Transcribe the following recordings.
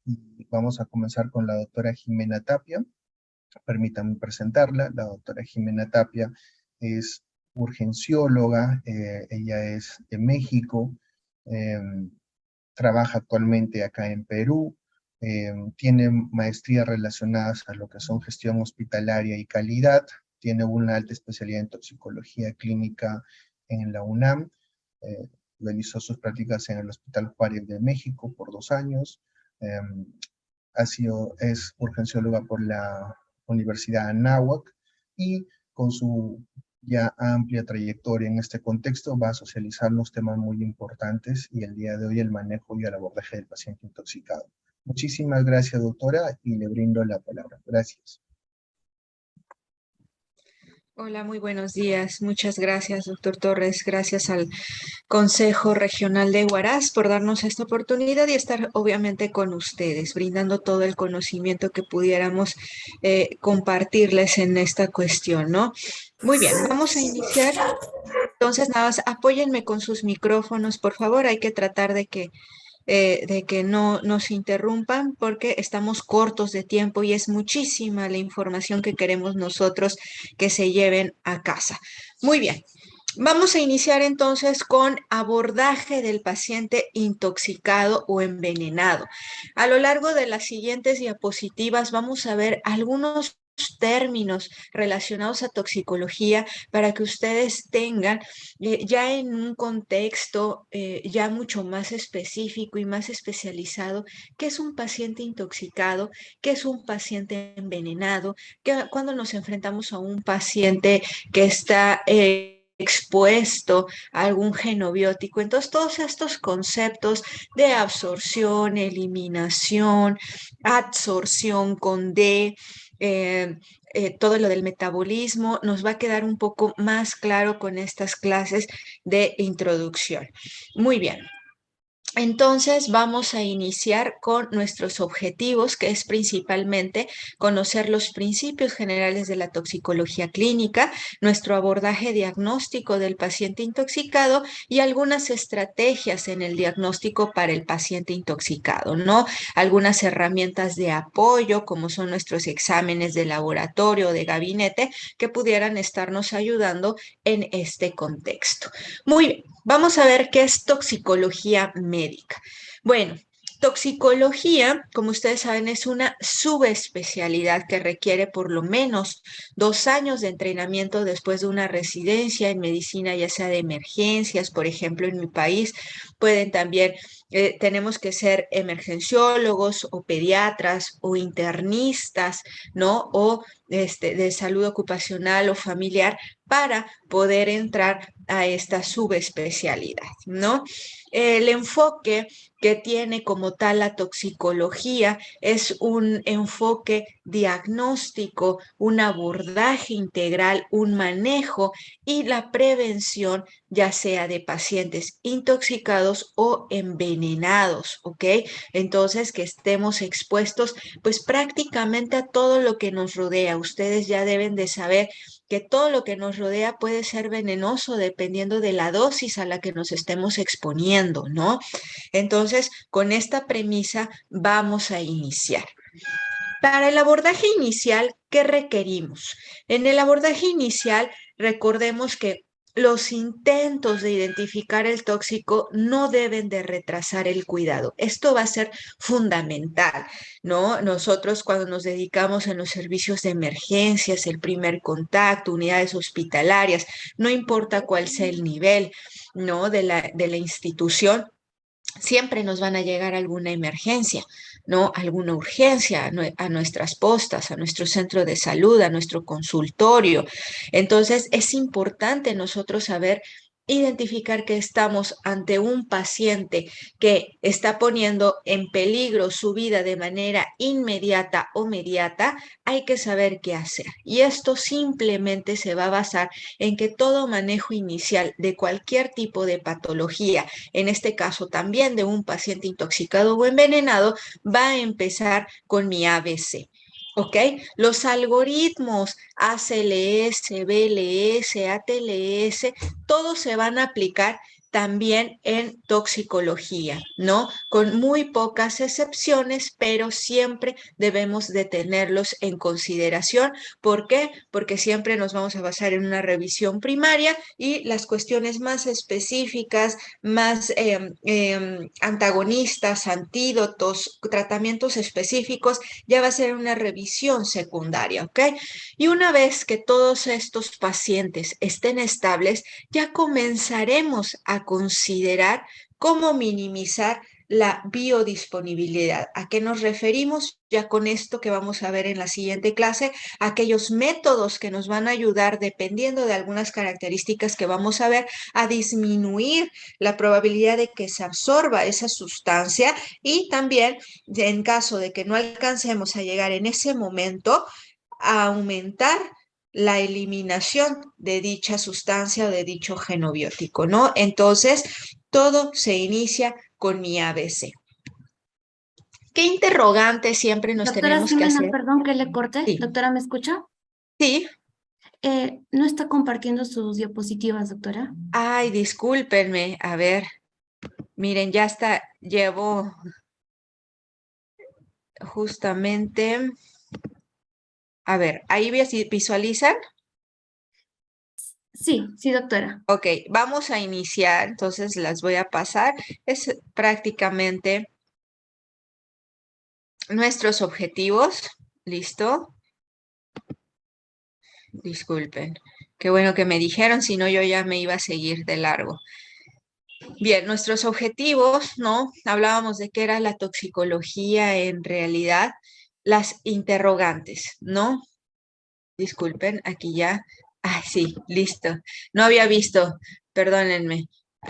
y vamos a comenzar con la doctora Jimena Tapia. Permítanme presentarla. La doctora Jimena Tapia es urgencióloga, ella es de México, eh, trabaja actualmente acá en Perú, tiene maestrías relacionadas a lo que son gestión hospitalaria y calidad, tiene una alta especialidad en toxicología clínica en la UNAM, eh, realizó sus prácticas en el Hospital Juárez de México por 2 años, eh, es urgencióloga por la Universidad Anáhuac y con su ya amplia trayectoria en este contexto va a socializarnos temas muy importantes y el día de hoy el manejo y el abordaje del paciente intoxicado. Muchísimas gracias, doctora, y le brindo la palabra. Gracias. Hola, muy buenos días. Muchas gracias, doctor Torres. Gracias al Consejo Regional de Huaraz por darnos esta oportunidad y estar obviamente con ustedes, brindando todo el conocimiento que pudiéramos compartirles en esta cuestión, ¿no? Muy bien, vamos a iniciar. Entonces, nada más, apóyenme con sus micrófonos, por favor. Hay que tratar de que no nos interrumpan porque estamos cortos de tiempo y es muchísima la información que queremos nosotros que se lleven a casa. Muy bien. Vamos a iniciar entonces con abordaje del paciente intoxicado o envenenado. A lo largo de las siguientes diapositivas vamos a ver algunos términos relacionados a toxicología para que ustedes tengan ya en un contexto ya mucho más específico y más especializado qué es un paciente intoxicado, qué es un paciente envenenado, cuando nos enfrentamos a un paciente que está expuesto a algún genobiótico. Entonces, todos estos conceptos de absorción, eliminación, adsorción con D, todo lo del metabolismo, nos va a quedar un poco más claro con estas clases de introducción. Muy bien. Entonces vamos a iniciar con nuestros objetivos, que es principalmente conocer los principios generales de la toxicología clínica, nuestro abordaje diagnóstico del paciente intoxicado y algunas estrategias en el diagnóstico para el paciente intoxicado, ¿no? Algunas herramientas de apoyo, como son nuestros exámenes de laboratorio o de gabinete, que pudieran estarnos ayudando en este contexto. Muy bien. Vamos a ver qué es toxicología médica. Bueno, toxicología, como ustedes saben, es una subespecialidad que requiere por lo menos 2 años de entrenamiento después de una residencia en medicina, ya sea de emergencias, por ejemplo, en mi país, pueden también, tenemos que ser emergenciólogos o pediatras o internistas, ¿no? O de salud ocupacional o familiar para poder entrar a esta subespecialidad, ¿no? El enfoque que tiene como tal la toxicología es un enfoque diagnóstico, un abordaje integral, un manejo y la prevención, ya sea de pacientes intoxicados o envenenados, ¿ok? Entonces, que estemos expuestos pues prácticamente a todo lo que nos rodea. Ustedes ya deben de saber que todo lo que nos rodea puede ser venenoso dependiendo de la dosis a la que nos estemos exponiendo, ¿no? Entonces, con esta premisa vamos a iniciar. Para el abordaje inicial, ¿qué requerimos? En el abordaje inicial, recordemos que los intentos de identificar el tóxico no deben de retrasar el cuidado. Esto va a ser fundamental, ¿no? Nosotros cuando nos dedicamos en los servicios de emergencias, el primer contacto, unidades hospitalarias, no importa cuál sea el nivel, ¿no? De la institución, siempre nos van a llegar alguna emergencia, ¿no? Alguna urgencia a nuestras postas, a nuestro centro de salud, a nuestro consultorio. Entonces, es importante nosotros saber identificar que estamos ante un paciente que está poniendo en peligro su vida de manera inmediata o mediata, hay que saber qué hacer. Y esto simplemente se va a basar en que todo manejo inicial de cualquier tipo de patología, en este caso también de un paciente intoxicado o envenenado, va a empezar con mi ABC. ¿Ok? Los algoritmos ACLS, BLS, ATLS, todos se van a aplicar también en toxicología, ¿no? Con muy pocas excepciones, pero siempre debemos de tenerlos en consideración. ¿Por qué? Porque siempre nos vamos a basar en una revisión primaria y las cuestiones más específicas, más antagonistas, antídotos, tratamientos específicos, ya va a ser una revisión secundaria, ¿ok? Y una vez que todos estos pacientes estén estables, ya comenzaremos a considerar cómo minimizar la biodisponibilidad. ¿A qué nos referimos? Ya con esto que vamos a ver en la siguiente clase, aquellos métodos que nos van a ayudar, dependiendo de algunas características que vamos a ver, a disminuir la probabilidad de que se absorba esa sustancia y también, en caso de que no alcancemos a llegar en ese momento, a aumentar la eliminación de dicha sustancia o de dicho genobiótico, ¿no? Entonces, todo se inicia con mi ABC. ¿Qué interrogante siempre nos Doctora tenemos que Jimena, hacer? perdón que le corte. Sí, Doctora, ¿me escucha? sí. ¿No está compartiendo sus diapositivas, doctora? Ay, discúlpenme. A ver, miren, ya está, llevo justamente, a ver, ahí visualizan. Sí, sí, doctora. Ok, vamos a iniciar, entonces las voy a pasar. Es prácticamente nuestros objetivos. ¿Listo? Disculpen. Qué bueno que me dijeron, si no yo ya me iba a seguir de largo. Bien, nuestros objetivos, ¿no? Hablábamos de qué era la toxicología en realidad, las interrogantes, ¿no? Disculpen, aquí ya. Ay, sí, listo. No había visto, perdónenme.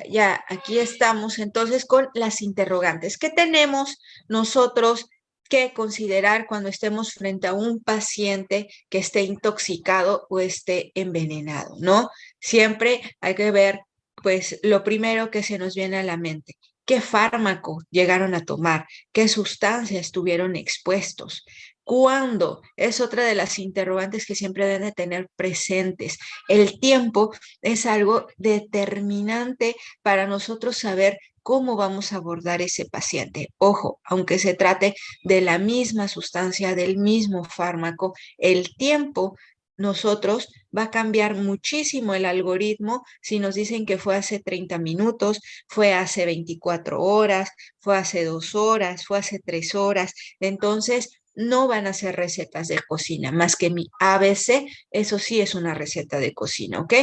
Ya, aquí estamos entonces con las interrogantes. ¿Qué tenemos nosotros que considerar cuando estemos frente a un paciente que esté intoxicado o esté envenenado, ¿no? Siempre hay que ver, pues, lo primero que se nos viene a la mente. ¿Qué fármaco llegaron a tomar? ¿Qué sustancias estuvieron expuestos? ¿Cuándo? Es otra de las interrogantes que siempre deben de tener presentes. El tiempo es algo determinante para nosotros saber cómo vamos a abordar ese paciente. Ojo, aunque se trate de la misma sustancia, del mismo fármaco, el tiempo nosotros va a cambiar muchísimo el algoritmo si nos dicen que fue hace 30 minutos, fue hace 24 horas, fue hace 2 horas, fue hace 3 horas. Entonces, no van a ser recetas de cocina, más que mi ABC, eso sí es una receta de cocina, ¿ok?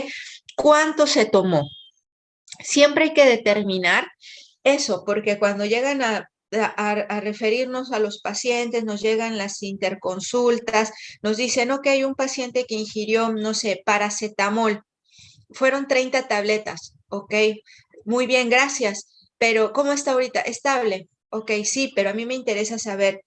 ¿Cuánto se tomó? Siempre hay que determinar eso, porque cuando llegan a referirnos a los pacientes, nos llegan las interconsultas, nos dicen, ok, hay un paciente que ingirió, no sé, paracetamol, fueron 30 tabletas, ok, muy bien, gracias, pero ¿cómo está ahorita? Estable, ok, sí, pero a mí me interesa saber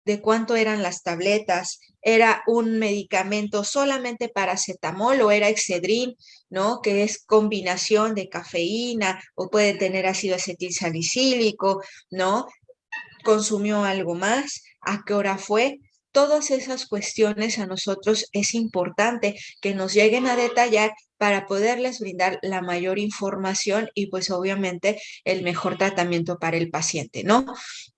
de cuánto eran las tabletas, era un medicamento solamente paracetamol o era Excedrin, ¿no? Que es combinación de cafeína o puede tener ácido acetilsalicílico, ¿no? ¿Consumió algo más? ¿A qué hora fue? Todas esas cuestiones a nosotros es importante que nos lleguen a detallar para poderles brindar la mayor información y pues obviamente el mejor tratamiento para el paciente, ¿no?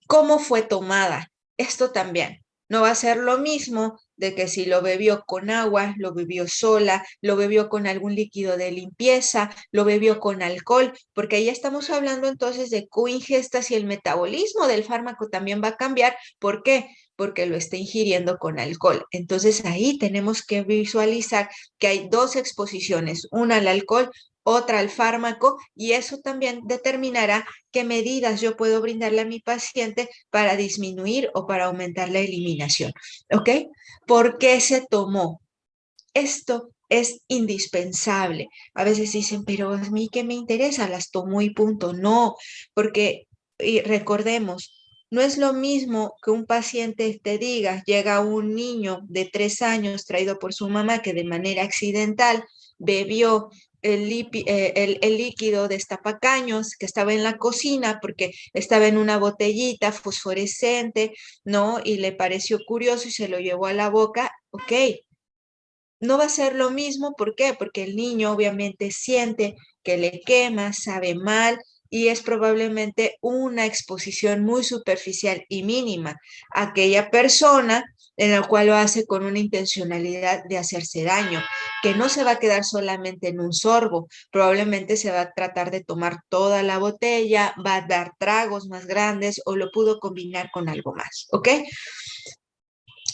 ¿Cómo fue tomada? Esto también. No va a ser lo mismo de que si lo bebió con agua, lo bebió sola, lo bebió con algún líquido de limpieza, lo bebió con alcohol, porque ahí estamos hablando entonces de coingestas y el metabolismo del fármaco también va a cambiar. ¿Por qué? Porque lo está ingiriendo con alcohol. Entonces ahí tenemos que visualizar que hay dos exposiciones, una al alcohol, otra al fármaco, y eso también determinará qué medidas yo puedo brindarle a mi paciente para disminuir o para aumentar la eliminación. ¿Ok? ¿Por qué se tomó? Esto es indispensable. A veces dicen, pero a mí qué me interesa, las tomo y punto. No, porque recordemos, no es lo mismo que un paciente te diga, llega un niño de 3 años traído por su mamá que de manera accidental bebió el líquido destapacaños que estaba en la cocina porque estaba en una botellita fosforescente, ¿no? Y le pareció curioso y se lo llevó a la boca. Ok, no va a ser lo mismo. ¿Por qué? Porque el niño obviamente siente que le quema, sabe mal y es probablemente una exposición muy superficial y mínima. Aquella persona en la cual lo hace con una intencionalidad de hacerse daño, que no se va a quedar solamente en un sorbo, probablemente se va a tratar de tomar toda la botella, va a dar tragos más grandes o lo pudo combinar con algo más, ¿ok?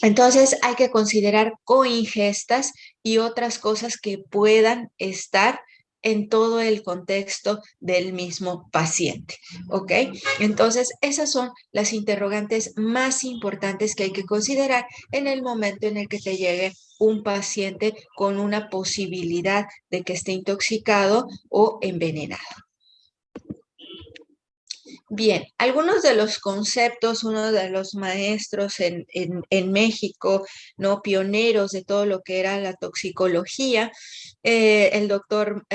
Entonces hay que considerar coingestas y otras cosas que puedan estar en todo el contexto del mismo paciente, ¿ok? Entonces esas son las interrogantes más importantes que hay que considerar en el momento en el que te llegue un paciente con una posibilidad de que esté intoxicado o envenenado. Bien, algunos de los conceptos, uno de los maestros en México, ¿no? Pioneros de todo lo que era la toxicología, el doctor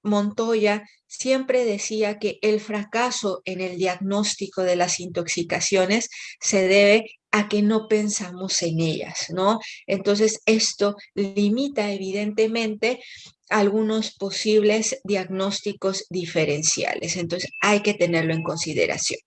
Montoya siempre decía que el fracaso en el diagnóstico de las intoxicaciones se debe a que no pensamos en ellas, ¿no? Entonces, esto limita evidentemente algunos posibles diagnósticos diferenciales. Entonces, hay que tenerlo en consideración.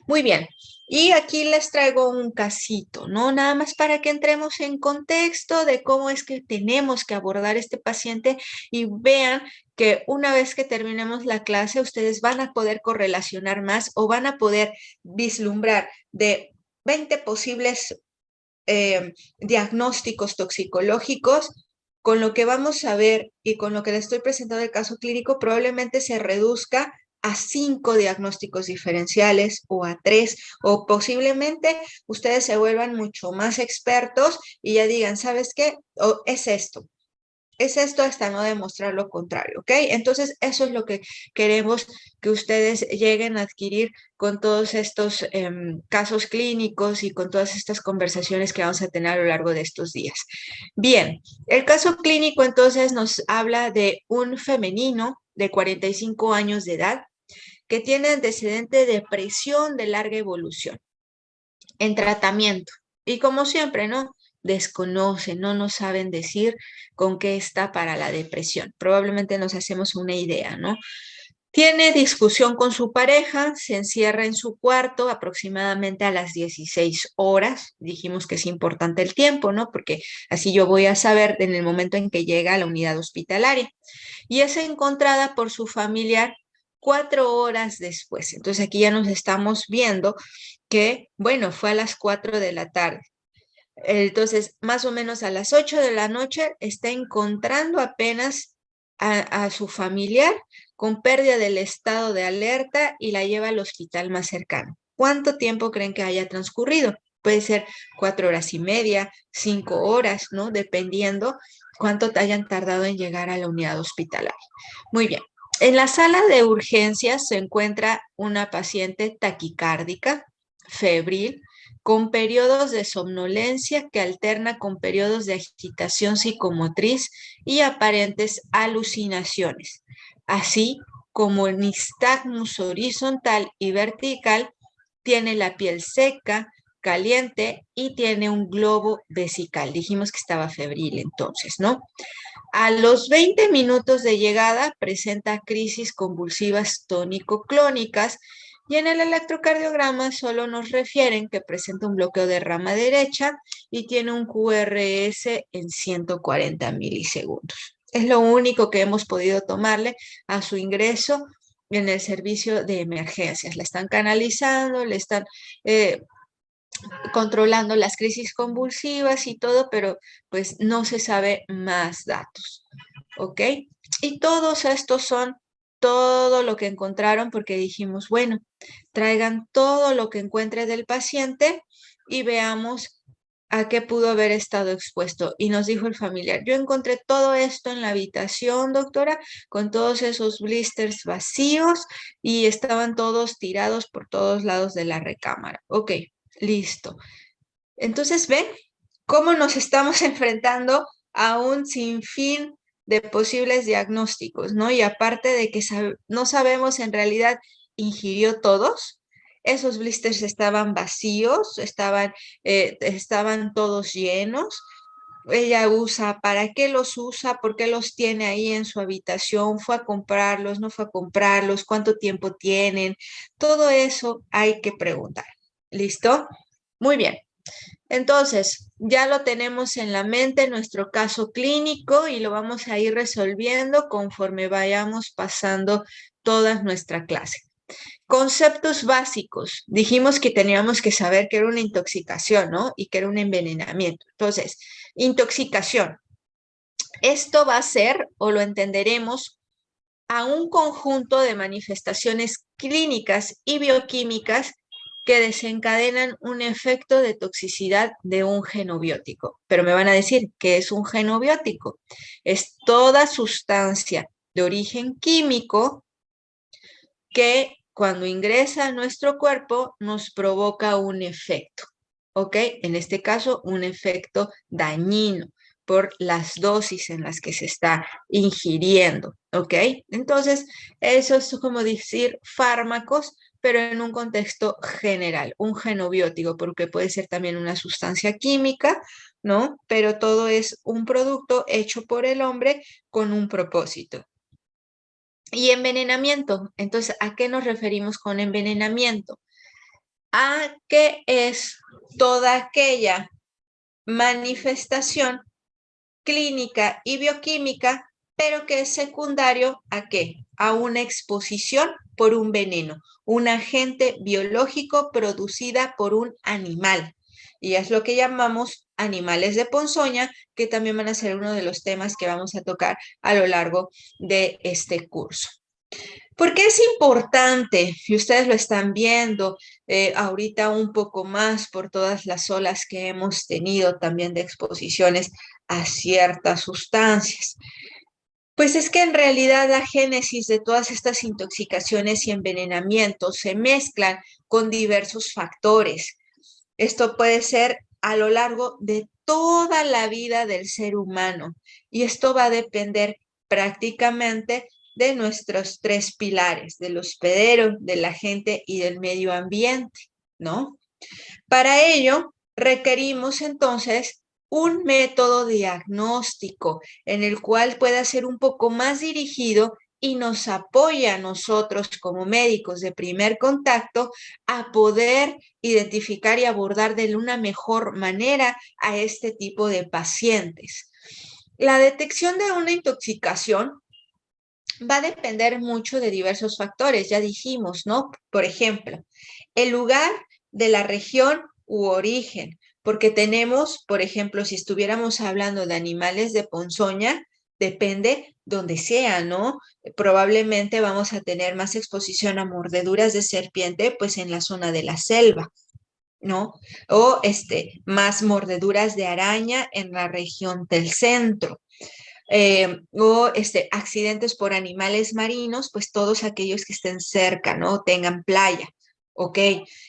Muy bien. Y aquí les traigo un casito, ¿no? Nada más para que entremos en contexto de cómo es que tenemos que abordar este paciente y vean que una vez que terminemos la clase, ustedes van a poder correlacionar más o van a poder vislumbrar de 20 posibles diagnósticos toxicológicos. Con lo que vamos a ver y con lo que les estoy presentando el caso clínico, probablemente se reduzca a 5 diagnósticos diferenciales o a 3, o posiblemente ustedes se vuelvan mucho más expertos y ya digan, ¿sabes qué? Oh, es esto hasta no demostrar lo contrario, ¿ok? Entonces, eso es lo que queremos que ustedes lleguen a adquirir con todos estos casos clínicos y con todas estas conversaciones que vamos a tener a lo largo de estos días. Bien, el caso clínico entonces nos habla de un femenino de 45 años de edad que tiene antecedente de depresión de larga evolución en tratamiento. Y como siempre, ¿no? Desconocen, no nos saben decir con qué está para la depresión. Probablemente nos hacemos una idea, ¿no? Tiene discusión con su pareja, se encierra en su cuarto aproximadamente a las 16 horas. Dijimos que es importante el tiempo, ¿no? Porque así yo voy a saber en el momento en que llega a la unidad hospitalaria. Y es encontrada por su familiar 4 horas después. Entonces aquí ya nos estamos viendo que, bueno, fue a las 4 de la tarde. Entonces, más o menos a las 8 de la noche está encontrando apenas a su familiar con pérdida del estado de alerta y la lleva al hospital más cercano. ¿Cuánto tiempo creen que haya transcurrido? Puede ser 4 horas y media, 5 horas, ¿no? Dependiendo cuánto hayan tardado en llegar a la unidad hospitalaria. Muy bien. En la sala de urgencias se encuentra una paciente taquicárdica, febril, con periodos de somnolencia que alterna con periodos de agitación psicomotriz y aparentes alucinaciones, así como nistagmus horizontal y vertical, tiene la piel seca, caliente y tiene un globo vesical. Dijimos que estaba febril entonces, ¿no? A los 20 minutos de llegada presenta crisis convulsivas tónico-clónicas y en el electrocardiograma solo nos refieren que presenta un bloqueo de rama derecha y tiene un QRS en 140 milisegundos. Es lo único que hemos podido tomarle a su ingreso en el servicio de emergencias. La están canalizando, le están controlando las crisis convulsivas y todo, pero pues no se sabe más datos, ¿ok? Y todos estos son todo lo que encontraron porque dijimos, bueno, traigan todo lo que encuentre del paciente y veamos a qué pudo haber estado expuesto. Y nos dijo el familiar, yo encontré todo esto en la habitación, doctora, con todos esos blisters vacíos y estaban todos tirados por todos lados de la recámara. Ok, listo. Entonces, ¿ven cómo nos estamos enfrentando a un sinfín de posibles diagnósticos, ¿no? Y aparte de que no sabemos en realidad, ¿ingirió todos? Esos blisters estaban vacíos, estaban todos llenos. ella usa, para qué los usa, por qué los tiene ahí en su habitación, fue a comprarlos, no fue a comprarlos, cuánto tiempo tienen, todo eso hay que preguntar. ¿Listo? Muy bien. Entonces, ya lo tenemos en la mente, nuestro caso clínico, y lo vamos a ir resolviendo conforme vayamos pasando toda nuestra clase. Conceptos básicos. Dijimos que teníamos que saber que era una intoxicación, ¿no? Y que era un envenenamiento. Entonces, intoxicación. Esto va a ser, o lo entenderemos, a un conjunto de manifestaciones clínicas y bioquímicas que desencadenan un efecto de toxicidad de un genobiótico. Pero me van a decir, ¿qué es un genobiótico? Es toda sustancia de origen químico que cuando ingresa a nuestro cuerpo nos provoca un efecto, ¿ok? En este caso, un efecto dañino por las dosis en las que se está ingiriendo, ¿ok? Entonces, eso es como decir fármacos, pero en un contexto general, un genobiótico, porque puede ser también una sustancia química, ¿no? Pero todo es un producto hecho por el hombre con un propósito. Y envenenamiento. Entonces, ¿a qué nos referimos con envenenamiento? A que es toda aquella manifestación clínica y bioquímica, pero que es secundario ¿a qué? A una exposición por un veneno, un agente biológico producida por un animal. Y es lo que llamamos animales de ponzoña, que también van a ser uno de los temas que vamos a tocar a lo largo de este curso. ¿Por qué es importante? Y ustedes lo están viendo ahorita un poco más por todas las olas que hemos tenido también de exposiciones a ciertas sustancias. Pues es que en realidad la génesis de todas estas intoxicaciones y envenenamientos se mezclan con diversos factores. Esto puede ser a lo largo de toda la vida del ser humano y esto va a depender prácticamente de nuestros tres pilares, del hospedero, de la gente y del medio ambiente, ¿no? Para ello, requerimos entonces un método diagnóstico en el cual pueda ser un poco más dirigido y nos apoya a nosotros como médicos de primer contacto a poder identificar y abordar de una mejor manera a este tipo de pacientes. La detección de una intoxicación va a depender mucho de diversos factores, ya dijimos, ¿no? Por ejemplo, el lugar de la región u origen, porque tenemos, por ejemplo, si estuviéramos hablando de animales de ponzoña, depende donde sea, ¿no? Probablemente vamos a tener más exposición a mordeduras de serpiente, pues en la zona de la selva, ¿no? O más mordeduras de araña en la región del centro. O accidentes por animales marinos, pues todos aquellos que estén cerca, ¿no? Tengan playa, ¿ok?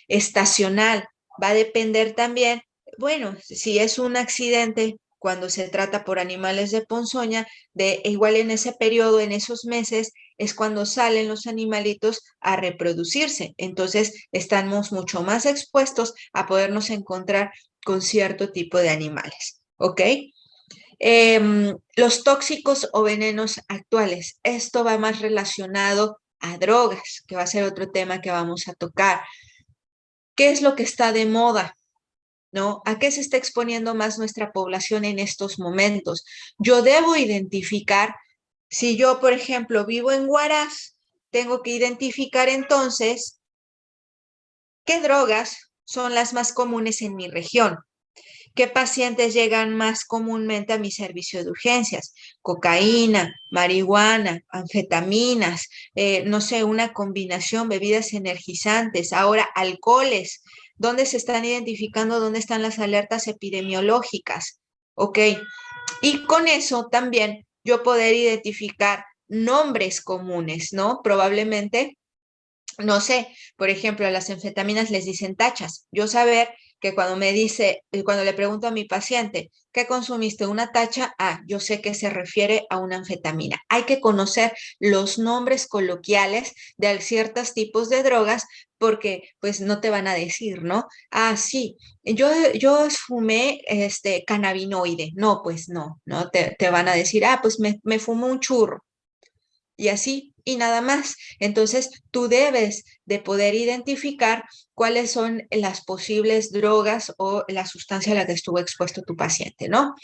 Estacional, va a depender también, bueno, si es un accidente cuando se trata por animales de ponzoña, de igual en ese periodo, en esos meses, es cuando salen los animalitos a reproducirse. Entonces, estamos mucho más expuestos a podernos encontrar con cierto tipo de animales, ¿ok? Los tóxicos o venenos actuales. Esto va más relacionado a drogas, que va a ser otro tema que vamos a tocar. ¿Qué es lo que está de moda? ¿No? ¿A qué se está exponiendo más nuestra población en estos momentos? Yo debo identificar, si yo, por ejemplo, vivo en Huaraz, tengo que identificar entonces qué drogas son las más comunes en mi región. ¿Qué pacientes llegan más comúnmente a mi servicio de urgencias? Cocaína, marihuana, anfetaminas, no sé, una combinación, bebidas energizantes, ahora alcoholes. ¿Dónde se están identificando? ¿Dónde están las alertas epidemiológicas? ¿Ok? Y con eso también yo poder identificar nombres comunes, ¿no? Probablemente, no sé, por ejemplo, a las anfetaminas les dicen tachas. Yo saber que cuando me dice, cuando le pregunto a mi paciente, ¿qué consumiste? ¿Una tacha? Ah, yo sé que se refiere a una anfetamina. Hay que conocer los nombres coloquiales de ciertos tipos de drogas porque pues no te van a decir, ¿no? Ah, sí, yo fumé cannabinoide. No, pues no, te van a decir, ah, pues me fumo un churro y así, y nada más. Entonces, tú debes de poder identificar cuáles son las posibles drogas o la sustancia a la que estuvo expuesto tu paciente, ¿no?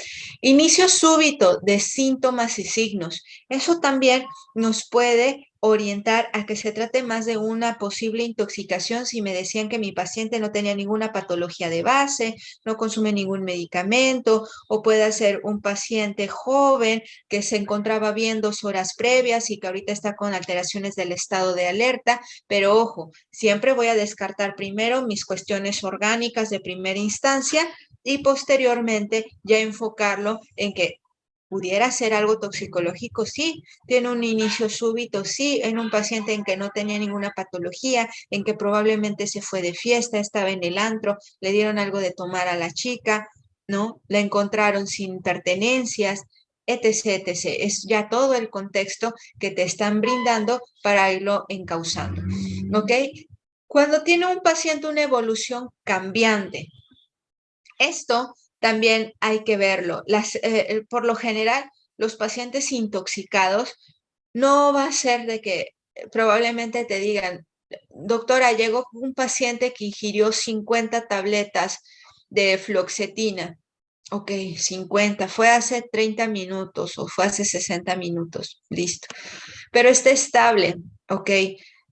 Inicio súbito de síntomas y signos. Eso también nos puede orientar a que se trate más de una posible intoxicación si me decían que mi paciente no tenía ninguna patología de base, no consume ningún medicamento, o puede ser un paciente joven que se encontraba bien 2 horas previas y que ahorita está con alteraciones del estado de alerta, pero ojo, siempre voy a descartar primero mis cuestiones orgánicas de primera instancia y posteriormente ya enfocarlo en que pudiera ser algo toxicológico, sí, tiene un inicio súbito, sí, en un paciente en que no tenía ninguna patología, en que probablemente se fue de fiesta, estaba en el antro, le dieron algo de tomar a la chica, ¿no? La encontraron sin pertenencias, etc., etc. Es ya todo el contexto que te están brindando para irlo encauzando, ¿ok? Cuando tiene un paciente una evolución cambiante, esto también hay que verlo. Por lo general, los pacientes intoxicados no va a ser de que probablemente te digan, doctora, llegó un paciente que ingirió 50 tabletas de fluoxetina. Ok, 50, fue hace 30 minutos o fue hace 60 minutos, listo. Pero está estable, ok.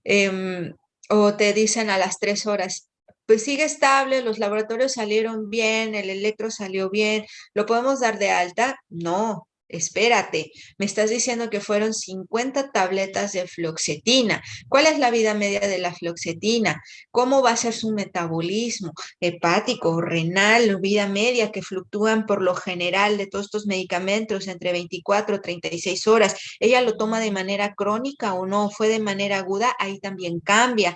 Em, o te dicen a las 3 horas, pues sigue estable, los laboratorios salieron bien, el electro salió bien, ¿lo podemos dar de alta? No, espérate, me estás diciendo que fueron 50 tabletas de fluoxetina. ¿Cuál es la vida media de la fluoxetina? ¿Cómo va a ser su metabolismo hepático, renal, vida media que fluctúan por lo general de todos estos medicamentos entre 24 y 36 horas? ¿Ella lo toma de manera crónica o no? ¿Fue de manera aguda? Ahí también cambia.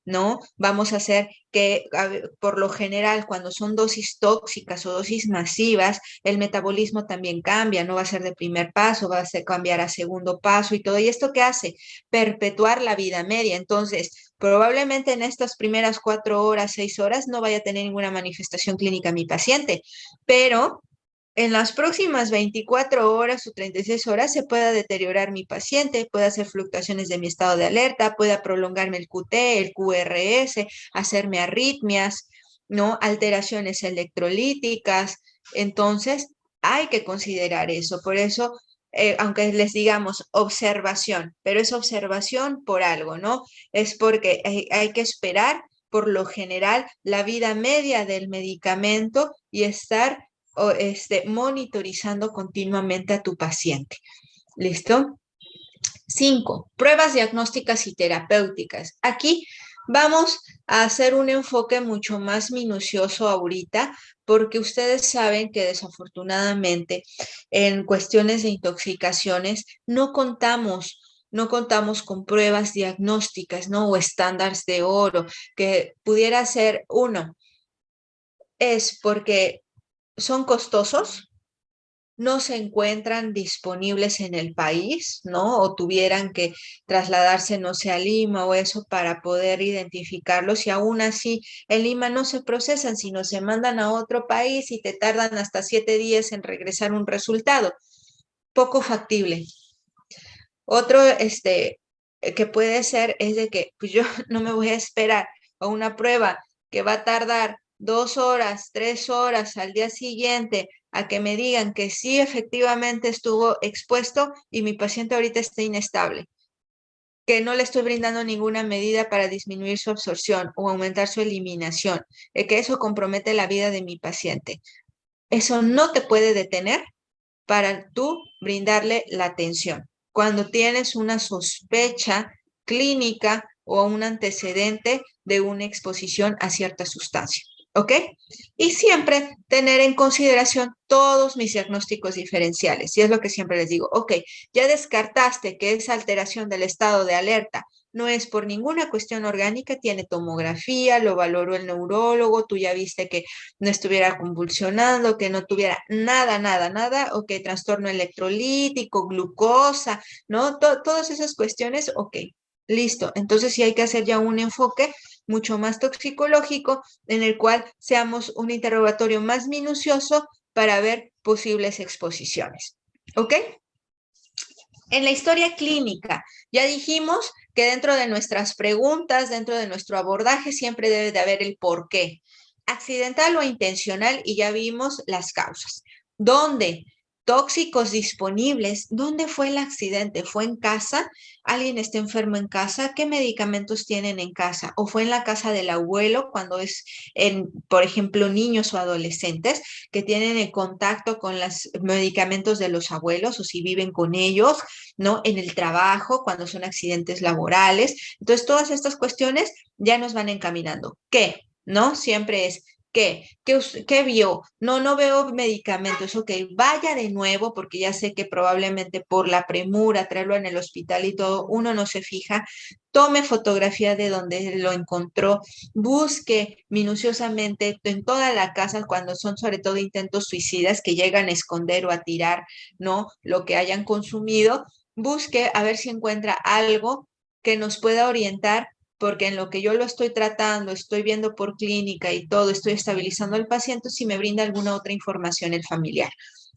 ¿No? Vamos a hacer que, por lo general, cuando son dosis tóxicas o dosis masivas, el metabolismo también cambia, no va a ser de primer paso, va a ser cambiar a segundo paso y todo. ¿Y esto qué hace? Perpetuar la vida media. Entonces, probablemente en estas primeras 4 horas, 6 horas, no vaya a tener ninguna manifestación clínica mi paciente, pero en las próximas 24 horas o 36 horas se pueda deteriorar mi paciente, puede hacer fluctuaciones de mi estado de alerta, pueda prolongarme el QT, el QRS, hacerme arritmias, ¿no? Alteraciones electrolíticas. Entonces, hay que considerar eso. Por eso, aunque les digamos observación, pero es observación por algo, ¿no? Es porque hay que esperar, por lo general, la vida media del medicamento y estar monitorizando continuamente a tu paciente. ¿Listo? 5, pruebas diagnósticas y terapéuticas. Aquí vamos a hacer un enfoque mucho más minucioso ahorita, porque ustedes saben que desafortunadamente en cuestiones de intoxicaciones no contamos con pruebas diagnósticas, ¿no? O estándares de oro, que pudiera ser uno. Es porque son costosos, no se encuentran disponibles en el país, ¿no? O tuvieran que trasladarse, no sé, a Lima o eso para poder identificarlos y aún así en Lima no se procesan, sino se mandan a otro país y te tardan hasta 7 días en regresar un resultado. Poco factible. Otro, que puede ser es de que pues yo no me voy a esperar a una prueba que va a tardar 2 horas, 3 horas al día siguiente a que me digan que sí efectivamente estuvo expuesto y mi paciente ahorita está inestable, que no le estoy brindando ninguna medida para disminuir su absorción o aumentar su eliminación, que eso compromete la vida de mi paciente. Eso no te puede detener para tú brindarle la atención. Cuando tienes una sospecha clínica o un antecedente de una exposición a cierta sustancia. ¿Ok? Y siempre tener en consideración todos mis diagnósticos diferenciales. Y es lo que siempre les digo. Ok, ya descartaste que es alteración del estado de alerta. no es por ninguna cuestión orgánica, tiene tomografía, lo valoró el neurólogo, tú ya viste que no estuviera convulsionando, que no tuviera nada, ok, trastorno electrolítico, glucosa, ¿no? Todas esas cuestiones, ok, listo. Entonces sí hay que hacer ya un enfoque mucho más toxicológico en el cual seamos un interrogatorio más minucioso para ver posibles exposiciones, ¿ok? En la historia clínica, ya dijimos que dentro de nuestras preguntas, dentro de nuestro abordaje, siempre debe de haber el por qué, accidental o intencional, y ya vimos las causas. ¿Dónde? Tóxicos disponibles. ¿Dónde fue el accidente? ¿Fue en casa? ¿Alguien está enfermo en casa? ¿Qué medicamentos tienen en casa? ¿O fue en la casa del abuelo cuando es, por ejemplo, niños o adolescentes que tienen el contacto con los medicamentos de los abuelos o si viven con ellos, ¿no? En el trabajo, cuando son accidentes laborales. Entonces, todas estas cuestiones ya nos van encaminando. ¿Qué? ¿No? Siempre es ¿qué vio? No veo medicamentos, ok, vaya de nuevo, porque ya sé que probablemente por la premura, traerlo en el hospital y todo, uno no se fija, tome fotografía de donde lo encontró, busque minuciosamente en toda la casa cuando son sobre todo intentos suicidas que llegan a esconder o a tirar, ¿no? Lo que hayan consumido, busque a ver si encuentra algo que nos pueda orientar porque en lo que yo lo estoy tratando, estoy viendo por clínica y todo, estoy estabilizando al paciente, si me brinda alguna otra información el familiar.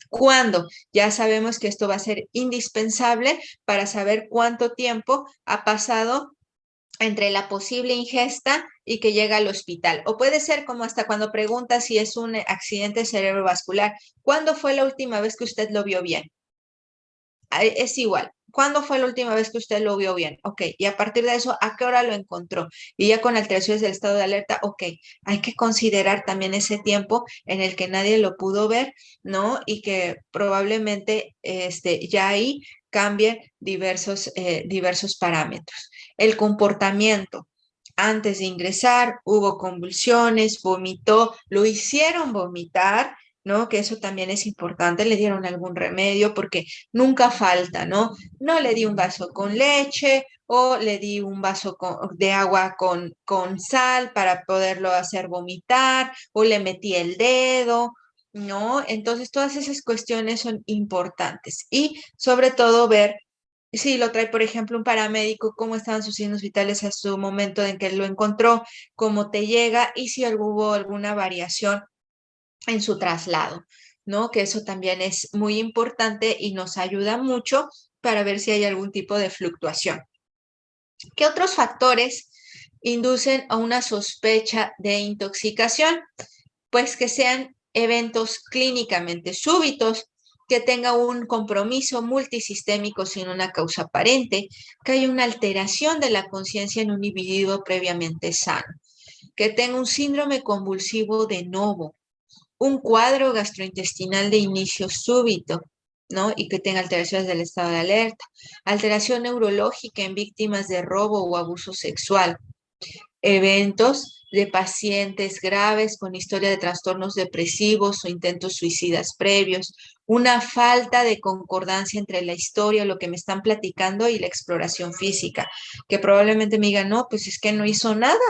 ¿Cuándo? Ya sabemos que esto va a ser indispensable para saber cuánto tiempo ha pasado entre la posible ingesta y que llega al hospital. O puede ser como hasta cuando pregunta si es un accidente cerebrovascular. ¿Cuándo fue la última vez que usted lo vio bien? Es igual. ¿Cuándo fue la última vez que usted lo vio bien? Ok, y a partir de eso, ¿a qué hora lo encontró? Y ya con alteraciones del estado de alerta, ok, hay que considerar también ese tiempo en el que nadie lo pudo ver, ¿no? Y que probablemente ya ahí cambien diversos parámetros. El comportamiento. Antes de ingresar, hubo convulsiones, vomitó, lo hicieron vomitar, ¿no? Que eso también es importante, le dieron algún remedio porque nunca falta, ¿no? No le di un vaso con leche o le di un vaso de agua con sal para poderlo hacer vomitar o le metí el dedo, ¿no? Entonces, todas esas cuestiones son importantes y sobre todo ver si lo trae, por ejemplo, un paramédico, cómo estaban sus signos vitales a su momento en que lo encontró, cómo te llega y si hubo alguna variación en su traslado, ¿no? Que eso también es muy importante y nos ayuda mucho para ver si hay algún tipo de fluctuación. ¿Qué otros factores inducen a una sospecha de intoxicación? Pues que sean eventos clínicamente súbitos, que tenga un compromiso multisistémico sin una causa aparente, que haya una alteración de la conciencia en un individuo previamente sano, que tenga un síndrome convulsivo de novo, un cuadro gastrointestinal de inicio súbito, ¿no? Y que tenga alteraciones del estado de alerta, alteración neurológica en víctimas de robo o abuso sexual, eventos de pacientes graves con historia de trastornos depresivos o intentos suicidas previos, una falta de concordancia entre la historia, lo que me están platicando y la exploración física, que probablemente me digan, no, pues es que no hizo nada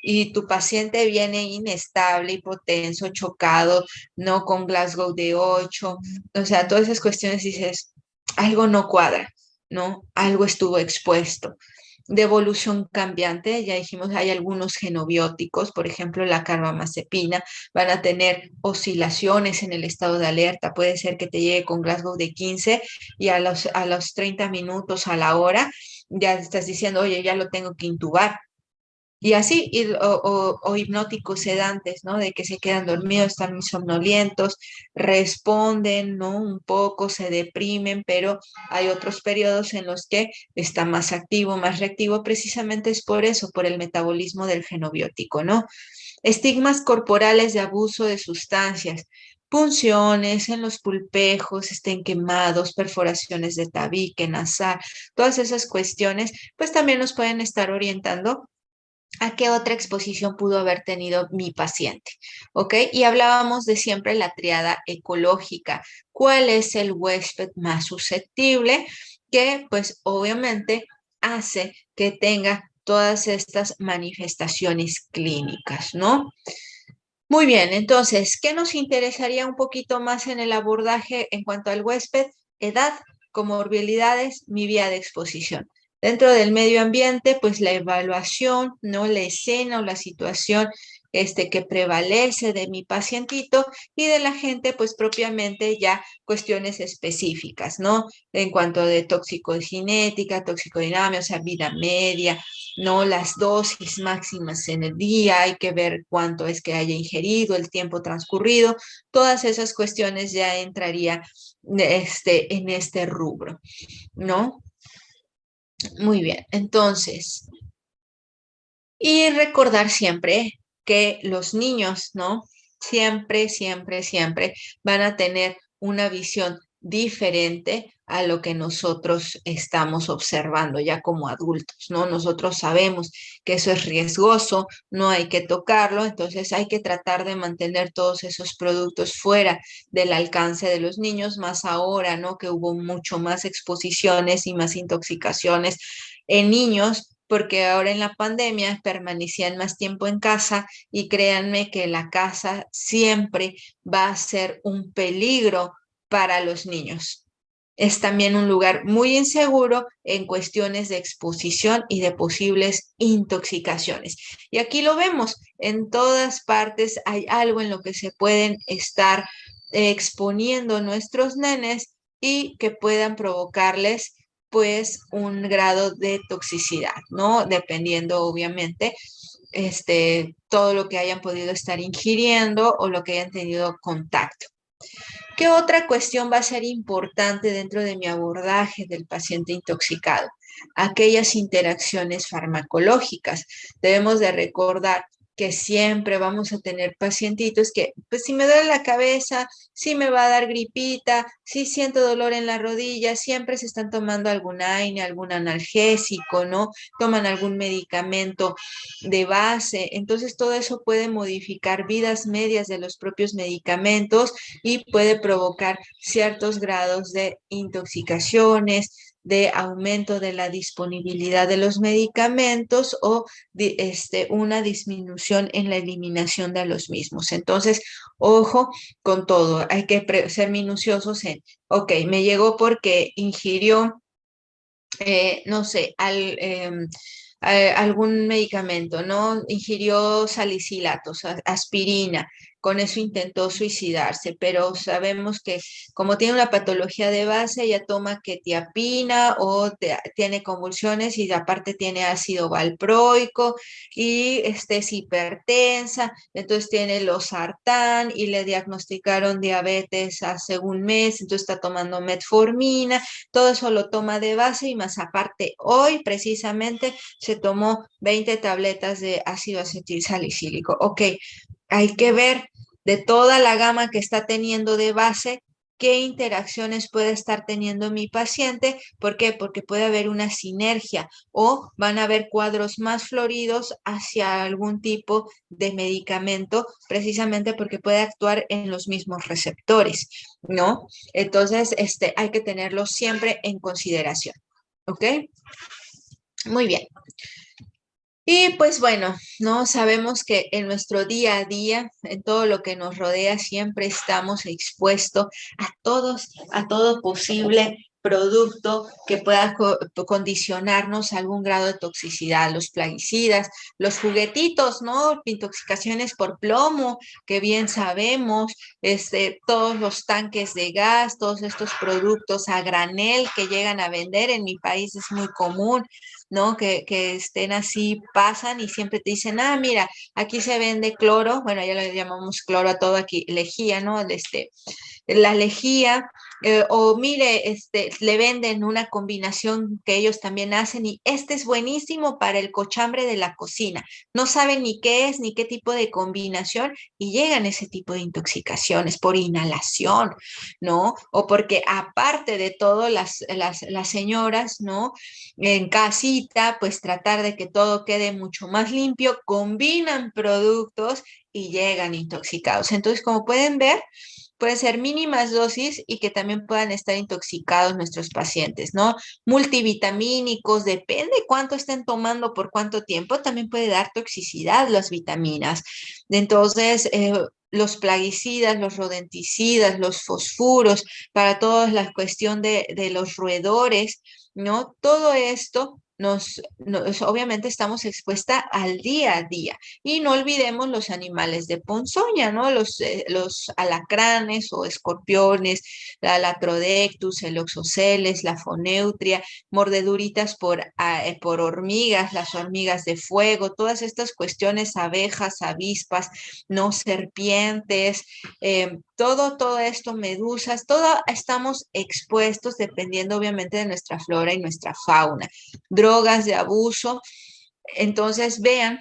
y tu paciente viene inestable, hipotenso, chocado, no con Glasgow de 8, o sea, todas esas cuestiones dices, algo no cuadra, ¿no? Algo estuvo expuesto de evolución cambiante, ya dijimos, hay algunos genobióticos, por ejemplo, la carbamazepina, van a tener oscilaciones en el estado de alerta, puede ser que te llegue con Glasgow de 15 y a los 30 minutos, a la hora, ya estás diciendo, oye, ya lo tengo que intubar. Y así, o hipnóticos sedantes, ¿no? De que se quedan dormidos, están muy somnolientos, responden, ¿no? Un poco, se deprimen, pero hay otros periodos en los que está más activo, más reactivo, precisamente es por eso, por el metabolismo del genobiótico, ¿no? Estigmas corporales de abuso de sustancias, punciones en los pulpejos, estén quemados, perforaciones de tabique, nasal, todas esas cuestiones, pues también nos pueden estar orientando a qué otra exposición pudo haber tenido mi paciente, ¿ok? Y hablábamos de siempre la triada ecológica. ¿Cuál es el huésped más susceptible? Que pues obviamente hace que tenga todas estas manifestaciones clínicas, ¿no? Muy bien, entonces, ¿qué nos interesaría un poquito más en el abordaje en cuanto al huésped? Edad, comorbilidades, mi vía de exposición. Dentro del medio ambiente, pues la evaluación, ¿no? La escena o la situación que prevalece de mi pacientito y de la gente, pues propiamente ya cuestiones específicas, ¿no? En cuanto de toxicocinética, toxicodinamia, o sea, vida media, ¿no? Las dosis máximas en el día, hay que ver cuánto es que haya ingerido, el tiempo transcurrido, todas esas cuestiones ya entraría en este rubro, ¿no? Muy bien, entonces, y recordar siempre que los niños, ¿no? Siempre, siempre, siempre van a tener una visión diferente a lo que nosotros estamos observando ya como adultos, ¿no? Nosotros sabemos que eso es riesgoso, no hay que tocarlo, entonces hay que tratar de mantener todos esos productos fuera del alcance de los niños, más ahora, ¿no? Que hubo mucho más exposiciones y más intoxicaciones en niños, porque ahora en la pandemia permanecían más tiempo en casa y créanme que la casa siempre va a ser un peligro para los niños. Es también un lugar muy inseguro en cuestiones de exposición y de posibles intoxicaciones. Y aquí lo vemos, en todas partes hay algo en lo que se pueden estar exponiendo nuestros nenes y que puedan provocarles pues un grado de toxicidad, ¿no? Dependiendo obviamente todo lo que hayan podido estar ingiriendo o lo que hayan tenido contacto. ¿Qué otra cuestión va a ser importante dentro de mi abordaje del paciente intoxicado? Aquellas interacciones farmacológicas. Debemos de recordar que siempre vamos a tener pacientitos que, pues si me duele la cabeza, si me va a dar gripita, si siento dolor en la rodilla, siempre se están tomando algún AINE, algún analgésico, ¿no? Toman algún medicamento de base. Entonces, todo eso puede modificar vidas medias de los propios medicamentos y puede provocar ciertos grados de intoxicaciones, de aumento de la disponibilidad de los medicamentos o una disminución en la eliminación de los mismos. Entonces, ojo con todo, hay que ser minuciosos en, ok, me llegó porque ingirió, no sé, algún medicamento, ¿no? Ingirió salicilatos, aspirina, con eso intentó suicidarse, pero sabemos que como tiene una patología de base, ella toma quetiapina o tiene convulsiones y aparte tiene ácido valproico y es hipertensa, entonces tiene losartán y le diagnosticaron diabetes hace un mes, entonces está tomando metformina, todo eso lo toma de base y más aparte hoy precisamente se tomó 20 tabletas de ácido acetilsalicílico. Ok, hay que ver de toda la gama que está teniendo de base, qué interacciones puede estar teniendo mi paciente. ¿Por qué? Porque puede haber una sinergia o van a haber cuadros más floridos hacia algún tipo de medicamento, precisamente porque puede actuar en los mismos receptores, ¿no? Entonces, hay que tenerlo siempre en consideración. ¿Ok? Muy bien. Y pues bueno, ¿no? Sabemos que en nuestro día a día, en todo lo que nos rodea, siempre estamos expuestos a todo posible producto que pueda condicionarnos a algún grado de toxicidad, los plaguicidas, los juguetitos, ¿no? Intoxicaciones por plomo, que bien sabemos, todos los tanques de gas, todos estos productos a granel que llegan a vender en mi país es muy común, ¿no? Que estén así, pasan y siempre te dicen, ah, mira, aquí se vende cloro, bueno, ya le llamamos cloro a todo aquí, lejía, ¿no? La lejía, o mire, le venden una combinación que ellos también hacen y este es buenísimo para el cochambre de la cocina. No saben ni qué es, ni qué tipo de combinación y llegan ese tipo de intoxicaciones por inhalación, ¿no? O porque aparte de todo, las señoras, ¿no? En casita, pues tratar de que todo quede mucho más limpio, combinan productos y llegan intoxicados. Entonces, como pueden ver, pueden ser mínimas dosis y que también puedan estar intoxicados nuestros pacientes, ¿no? Multivitamínicos, depende cuánto estén tomando por cuánto tiempo, también puede dar toxicidad las vitaminas. Entonces, los plaguicidas, los rodenticidas, los fosfuros, para toda la cuestión de los roedores, ¿no? Todo esto obviamente estamos expuesta al día a día. Y no olvidemos los animales de ponzoña, ¿no? Los alacranes o escorpiones, la Latrodectus, el oxoceles, la foneutria, mordeduritas por hormigas, las hormigas de fuego, todas estas cuestiones, abejas, avispas, ¿no? Serpientes, todo esto, medusas, todo estamos expuestos dependiendo obviamente de nuestra flora y nuestra fauna. Drogas de abuso, entonces vean,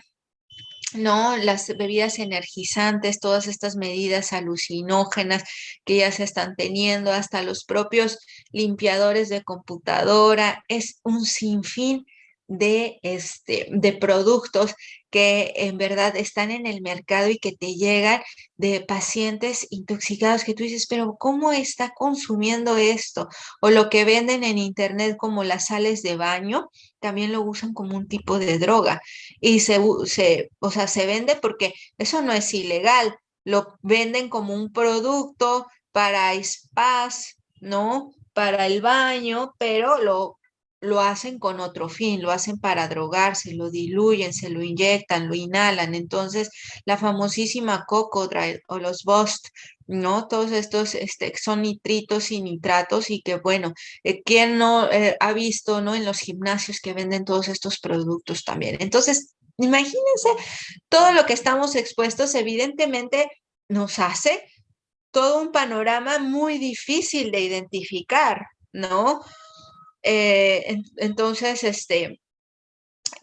¿no? Las bebidas energizantes, todas estas medidas alucinógenas que ya se están teniendo, hasta los propios limpiadores de computadora, es un sinfín de productos que en verdad están en el mercado y que te llegan de pacientes intoxicados que tú dices, pero ¿cómo está consumiendo esto? O lo que venden en internet como las sales de baño, también lo usan como un tipo de droga y o sea, se vende porque eso no es ilegal, lo venden como un producto para spas, ¿no? Para el baño, pero lo hacen con otro fin, lo hacen para drogarse, lo diluyen, se lo inyectan, lo inhalan. Entonces, la famosísima Cocodrile o los Bust, ¿no? Todos estos son nitritos y nitratos y que, bueno, ¿quién no ha visto, ¿no? En los gimnasios que venden todos estos productos también. Entonces, imagínense todo lo que estamos expuestos, evidentemente nos hace todo un panorama muy difícil de identificar, ¿no? Entonces,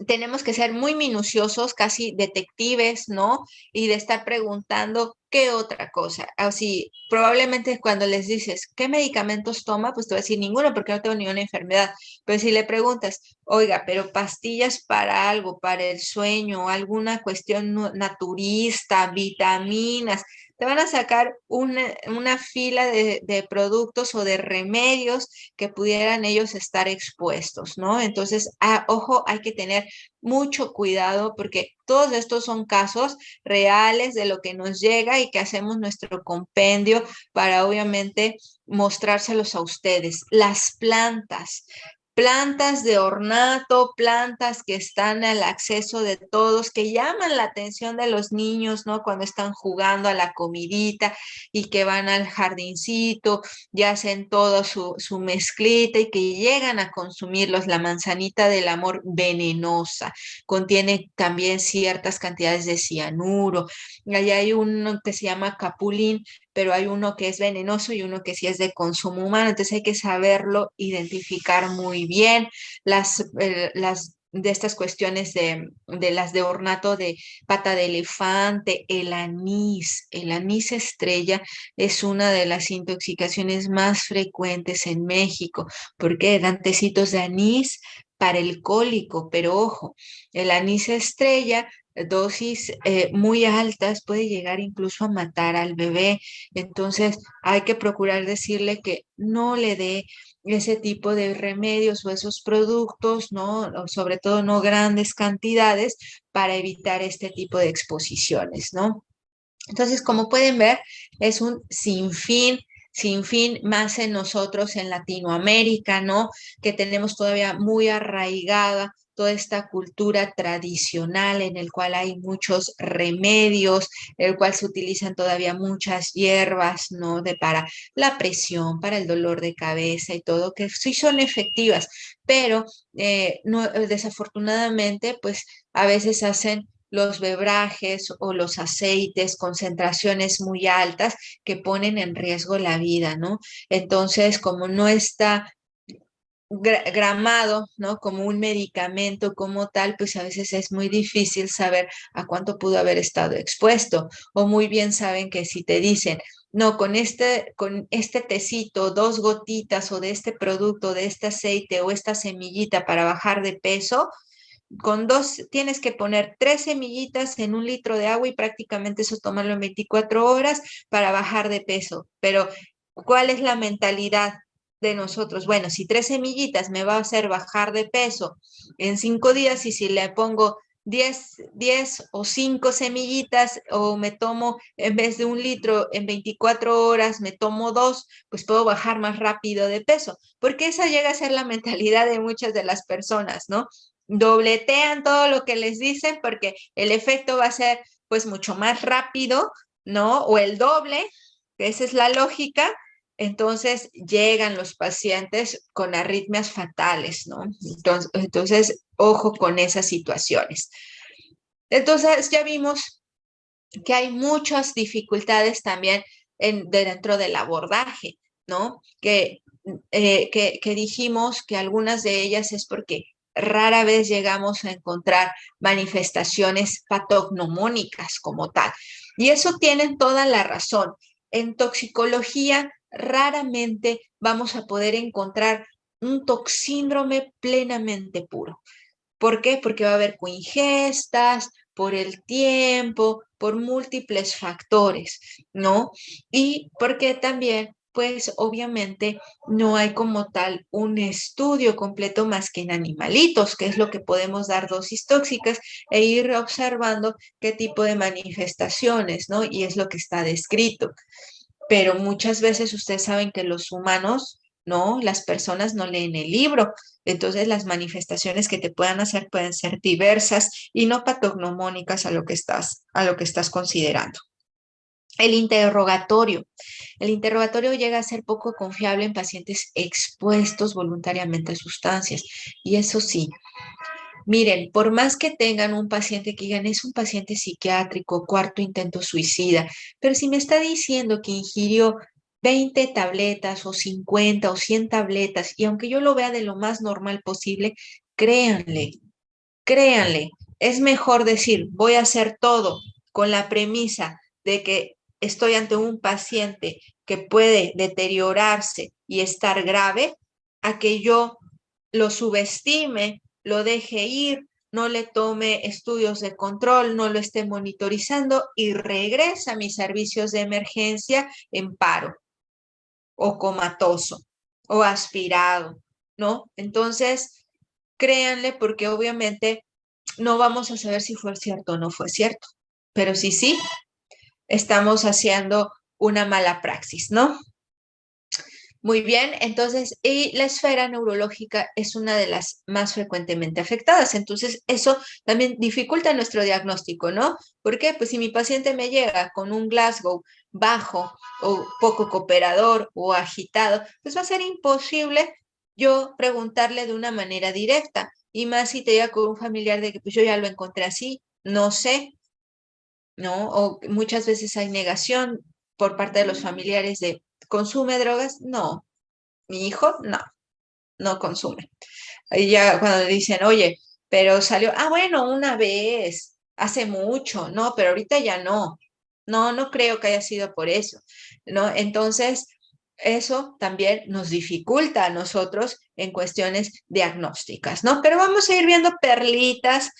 tenemos que ser muy minuciosos, casi detectives, ¿no? Y de estar preguntando qué otra cosa. Así, probablemente cuando les dices, ¿qué medicamentos toma? Pues te va a decir ninguno porque no tengo ninguna enfermedad. Pero si le preguntas, oiga, pero pastillas para algo, para el sueño, alguna cuestión naturista, vitaminas, te van a sacar una fila de productos o de remedios que pudieran ellos estar expuestos, ¿no? Entonces, ojo, hay que tener mucho cuidado porque todos estos son casos reales de lo que nos llega y que hacemos nuestro compendio para obviamente mostrárselos a ustedes. Las plantas de ornato, plantas que están al acceso de todos, que llaman la atención de los niños, ¿no? Cuando están jugando a la comidita y que van al jardincito y hacen todo su mezclita y que llegan a consumirlos. La manzanita del amor venenosa, contiene también ciertas cantidades de cianuro. Allá hay uno que se llama capulín, pero hay uno que es venenoso y uno que sí es de consumo humano, entonces hay que saberlo identificar muy bien. Las de estas cuestiones de las de ornato de pata de elefante, el anís estrella es una de las intoxicaciones más frecuentes en México, porque dan tecitos de anís para el cólico, pero ojo, el anís estrella, dosis muy altas, puede llegar incluso a matar al bebé. Entonces hay que procurar decirle que no le dé ese tipo de remedios o esos productos, ¿no? O sobre todo no grandes cantidades para evitar este tipo de exposiciones, ¿no? Entonces, como pueden ver, es un sinfín más en nosotros en Latinoamérica, ¿no? Que tenemos todavía muy arraigada toda esta cultura tradicional en el cual hay muchos remedios, en el cual se utilizan todavía muchas hierbas, ¿no? Para la presión, para el dolor de cabeza y todo, que sí son efectivas, pero no, desafortunadamente, pues a veces hacen los bebrajes o los aceites, concentraciones muy altas que ponen en riesgo la vida, ¿no? Entonces, como no está gramado, ¿no? Como un medicamento como tal, pues a veces es muy difícil saber a cuánto pudo haber estado expuesto. O muy bien saben que si te dicen, no, con este tecito, 2 gotitas o de este producto, de este aceite o esta semillita para bajar de peso, tienes que poner 3 semillitas en 1 litro de agua y prácticamente eso tomarlo en 24 horas para bajar de peso. Pero, ¿cuál es la mentalidad de nosotros? Bueno, si 3 semillitas me va a hacer bajar de peso en 5 días y si le pongo 10 o 5 semillitas o me tomo en vez de 1 litro en 24 horas, me tomo 2, pues puedo bajar más rápido de peso, porque esa llega a ser la mentalidad de muchas de las personas, ¿no? Dobletean todo lo que les dicen porque el efecto va a ser pues mucho más rápido, ¿no? O el doble, esa es la lógica. Entonces llegan los pacientes con arritmias fatales, ¿no? Entonces, ojo con esas situaciones. Entonces, ya vimos que hay muchas dificultades también dentro del abordaje, ¿no? Que dijimos que algunas de ellas es porque rara vez llegamos a encontrar manifestaciones patognomónicas como tal. Y eso tienen toda la razón. En toxicología raramente vamos a poder encontrar un toxíndrome plenamente puro. ¿Por qué? Porque va a haber coingestas, por el tiempo, por múltiples factores, ¿no? Y porque también, pues obviamente no hay como tal un estudio completo más que en animalitos, que es lo que podemos dar dosis tóxicas e ir observando qué tipo de manifestaciones, ¿no? Y es lo que está descrito. Pero muchas veces ustedes saben que los humanos, ¿no? Las personas no leen el libro. Entonces las manifestaciones que te puedan hacer pueden ser diversas y no patognomónicas a lo que estás considerando. El interrogatorio. El interrogatorio llega a ser poco confiable en pacientes expuestos voluntariamente a sustancias. Y eso sí, miren, por más que tengan un paciente que digan es un paciente psiquiátrico, 4º intento suicida, pero si me está diciendo que ingirió 20 tabletas o 50 o 100 tabletas, y aunque yo lo vea de lo más normal posible, créanle, créanle, es mejor decir, voy a hacer todo con la premisa de que estoy ante un paciente que puede deteriorarse y estar grave, a que yo lo subestime, lo deje ir, no le tome estudios de control, no lo esté monitorizando y regresa a mis servicios de emergencia en paro o comatoso o aspirado, ¿no? Entonces, créanle porque obviamente no vamos a saber si fue cierto o no fue cierto, pero sí, estamos haciendo una mala praxis, ¿no? Muy bien, entonces, y la esfera neurológica es una de las más frecuentemente afectadas, entonces eso también dificulta nuestro diagnóstico, ¿no? ¿Por qué? Pues si mi paciente me llega con un Glasgow bajo o poco cooperador o agitado, pues va a ser imposible yo preguntarle de una manera directa, y más si te llega con un familiar de que pues yo ya lo encontré así, no sé, ¿no? O muchas veces hay negación por parte de los familiares de ¿consume drogas? No. Mi hijo, no, no consume. Y ya cuando le dicen, oye, pero salió, bueno, una vez, hace mucho, no, pero ahorita ya no. No, no creo que haya sido por eso, ¿no? Entonces, eso también nos dificulta a nosotros en cuestiones diagnósticas, ¿no? Pero vamos a ir viendo perlitas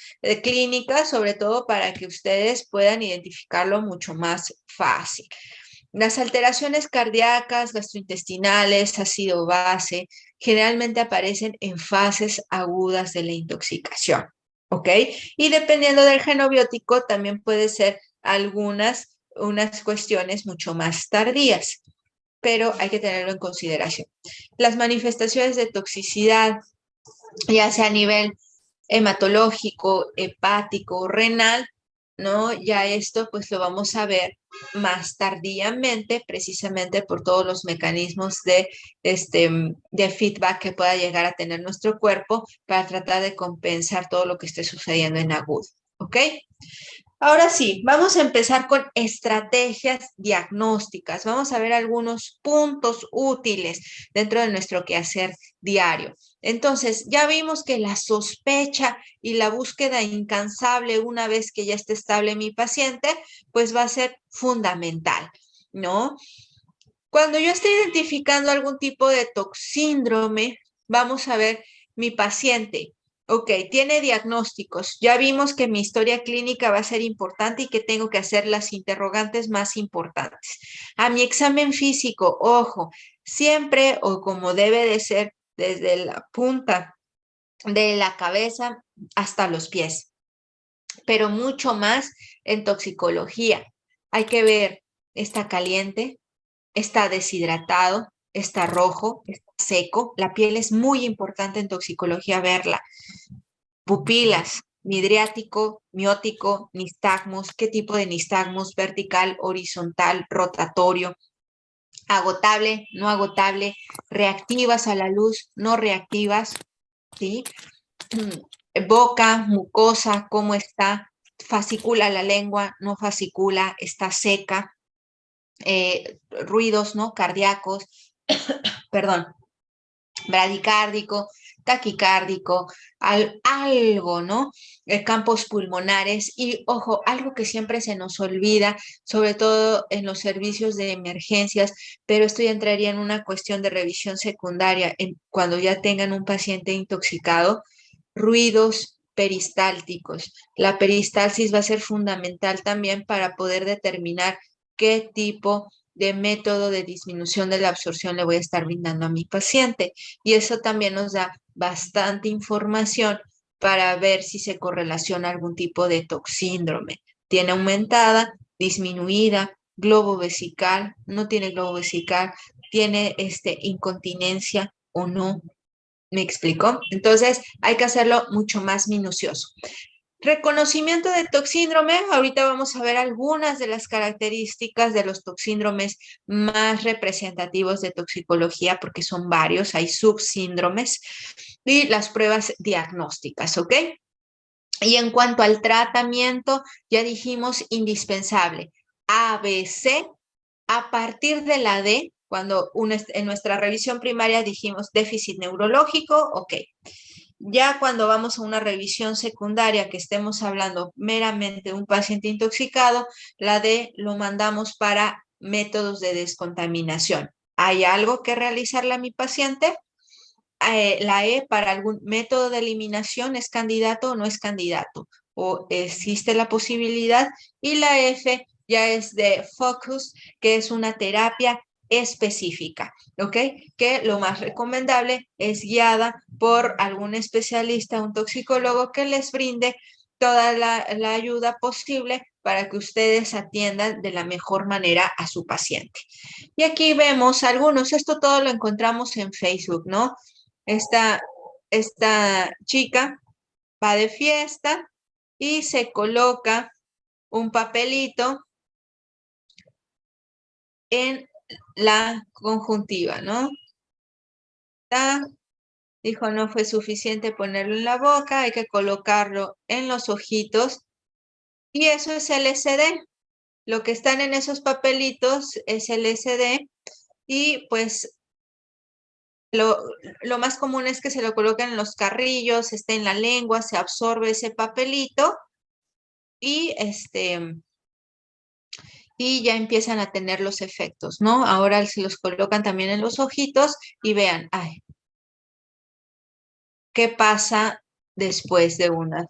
clínicas, sobre todo para que ustedes puedan identificarlo mucho más fácil. Las alteraciones cardíacas, gastrointestinales, ácido base, generalmente aparecen en fases agudas de la intoxicación, ¿ok? Y dependiendo del genobiótico, también puede ser unas cuestiones mucho más tardías, pero hay que tenerlo en consideración. Las manifestaciones de toxicidad, ya sea a nivel hematológico, hepático, renal, ¿no? Ya esto pues lo vamos a ver más tardíamente, precisamente por todos los mecanismos de feedback que pueda llegar a tener nuestro cuerpo para tratar de compensar todo lo que esté sucediendo en agudo, ¿ok? Ahora sí, vamos a empezar con estrategias diagnósticas. Vamos a ver algunos puntos útiles dentro de nuestro quehacer diario. Entonces, ya vimos que la sospecha y la búsqueda incansable una vez que ya esté estable mi paciente, pues va a ser fundamental, ¿no? Cuando yo esté identificando algún tipo de toxíndrome, vamos a ver mi paciente. Ok, tiene diagnósticos. Ya vimos que mi historia clínica va a ser importante y que tengo que hacer las interrogantes más importantes. A mi examen físico, ojo, siempre o como debe de ser desde la punta de la cabeza hasta los pies, pero mucho más en toxicología. Hay que ver, está caliente, está deshidratado, está rojo, está seco. La piel es muy importante en toxicología verla. Pupilas, midriático, miótico, nistagmos, qué tipo de nistagmos, vertical, horizontal, rotatorio, agotable, no agotable, reactivas a la luz, no reactivas, ¿sí? Boca, mucosa, ¿cómo está? Fascicula la lengua, no fascicula, está seca, ruidos, ¿no? Cardíacos, perdón, bradicárdico, taquicárdico, algo, ¿no? Campos pulmonares y, ojo, algo que siempre se nos olvida, sobre todo en los servicios de emergencias, pero esto ya entraría en una cuestión de revisión secundaria cuando ya tengan un paciente intoxicado, ruidos peristálticos. La peristalsis va a ser fundamental también para poder determinar qué tipo de método de disminución de la absorción le voy a estar brindando a mi paciente. Y eso también nos da bastante información para ver si se correlaciona algún tipo de toxíndrome. Tiene aumentada, disminuida, globo vesical, no tiene globo vesical, tiene incontinencia o no. ¿Me explico? Entonces hay que hacerlo mucho más minucioso. Reconocimiento de toxíndrome, ahorita vamos a ver algunas de las características de los toxíndromes más representativos de toxicología, porque son varios, hay subsíndromes, y las pruebas diagnósticas, ¿ok? Y en cuanto al tratamiento, ya dijimos indispensable, ABC, a partir de la D, cuando en nuestra revisión primaria dijimos déficit neurológico, ok. Ya cuando vamos a una revisión secundaria que estemos hablando meramente de un paciente intoxicado, la D lo mandamos para métodos de descontaminación. ¿Hay algo que realizarle a mi paciente? La E para algún método de eliminación, ¿es candidato o no es candidato? ¿O existe la posibilidad? Y la F ya es de focus, que es una terapia específica, ¿ok? Que lo más recomendable es guiada por algún especialista, un toxicólogo que les brinde toda la ayuda posible para que ustedes atiendan de la mejor manera a su paciente. Y aquí vemos algunos, esto todo lo encontramos en Facebook, ¿no? Esta chica va de fiesta y se coloca un papelito en la conjuntiva, ¿no? Dijo, no fue suficiente ponerlo en la boca, hay que colocarlo en los ojitos. Y eso es LSD. Lo que están en esos papelitos es LSD. Y pues lo más común es que se lo coloquen en los carrillos, esté en la lengua, se absorbe ese papelito y y ya empiezan a tener los efectos, ¿no? Ahora se los colocan también en los ojitos y vean, ay, ¿qué pasa después de una?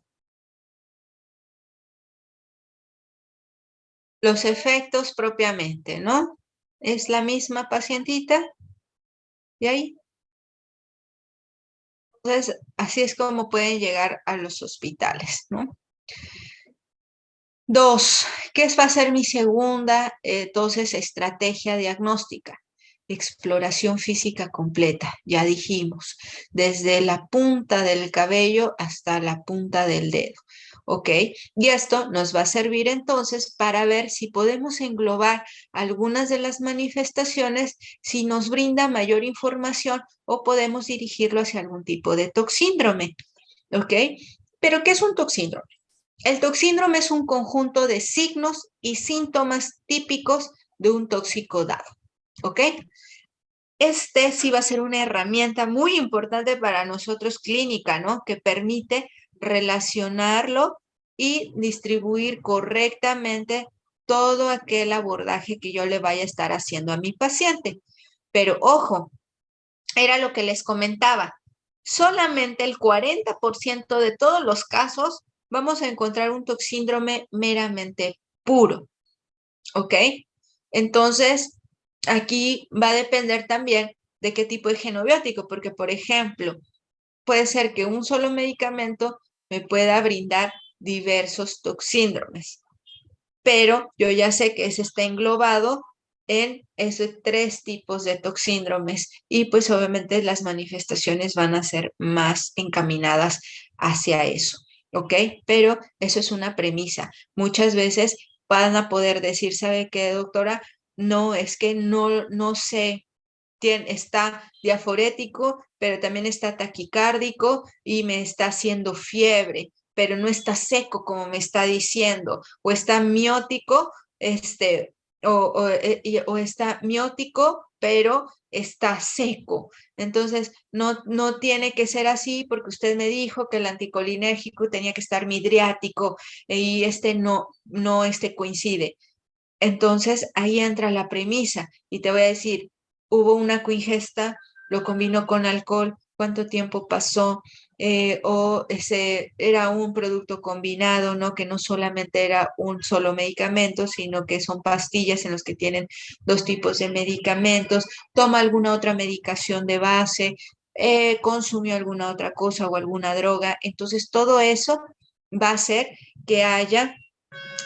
Los efectos propiamente, ¿no? Es la misma pacientita y ahí. Entonces, así es como pueden llegar a los hospitales, ¿no? 2, ¿qué va a ser mi segunda, entonces, estrategia diagnóstica? Exploración física completa, ya dijimos, desde la punta del cabello hasta la punta del dedo, ¿ok? Y esto nos va a servir entonces para ver si podemos englobar algunas de las manifestaciones, si nos brinda mayor información o podemos dirigirlo hacia algún tipo de toxíndrome, ¿ok? ¿Pero qué es un toxíndrome? El toxíndrome es un conjunto de signos y síntomas típicos de un tóxico dado, ¿ok? Sí va a ser una herramienta muy importante para nosotros clínica, ¿no? Que permite relacionarlo y distribuir correctamente todo aquel abordaje que yo le vaya a estar haciendo a mi paciente. Pero ojo, era lo que les comentaba. solamente el 40% de todos los casos vamos a encontrar un toxíndrome meramente puro, ¿ok? Entonces, aquí va a depender también de qué tipo de genobiótico, porque, por ejemplo, puede ser que un solo medicamento me pueda brindar diversos toxíndromes, pero yo ya sé que ese está englobado en esos 3 tipos de toxíndromes y pues obviamente las manifestaciones van a ser más encaminadas hacia eso, ¿ok? Pero eso es una premisa. Muchas veces van a poder decir, ¿sabe qué, doctora? No, es que no sé, está diaforético, pero también está taquicárdico y me está haciendo fiebre, pero no está seco como me está diciendo, o está miótico, o está miótico, pero está seco. Entonces, no tiene que ser así porque usted me dijo que el anticolinérgico tenía que estar midriático y no coincide. Entonces, ahí entra la premisa y te voy a decir, hubo una coingesta, lo combinó con alcohol, cuánto tiempo pasó, o ese era un producto combinado, ¿no? Que no solamente era un solo medicamento, sino que son pastillas en los que tienen 2 tipos de medicamentos, toma alguna otra medicación de base, consumió alguna otra cosa o alguna droga. Entonces, todo eso va a hacer que haya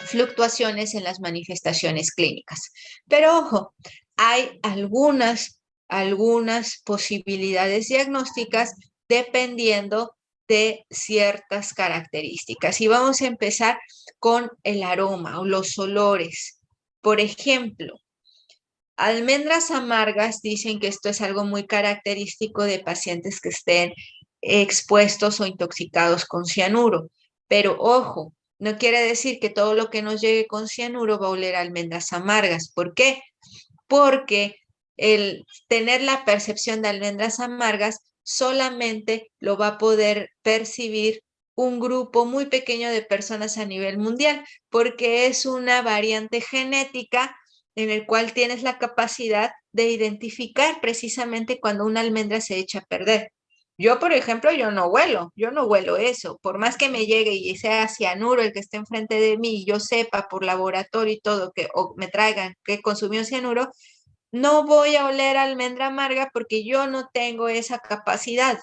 fluctuaciones en las manifestaciones clínicas. Pero ojo, hay algunas posibilidades diagnósticas dependiendo de ciertas características. Y vamos a empezar con el aroma o los olores. Por ejemplo, almendras amargas, dicen que esto es algo muy característico de pacientes que estén expuestos o intoxicados con cianuro. Pero ojo, no quiere decir que todo lo que nos llegue con cianuro va a oler a almendras amargas. ¿Por qué? Porque el tener la percepción de almendras amargas solamente lo va a poder percibir un grupo muy pequeño de personas a nivel mundial, porque es una variante genética en el cual tienes la capacidad de identificar precisamente cuando una almendra se echa a perder. Yo, por ejemplo, yo no huelo eso. Por más que me llegue y sea cianuro el que esté enfrente de mí y yo sepa por laboratorio y todo que o me traigan que consumió cianuro, no voy a oler almendra amarga porque yo no tengo esa capacidad,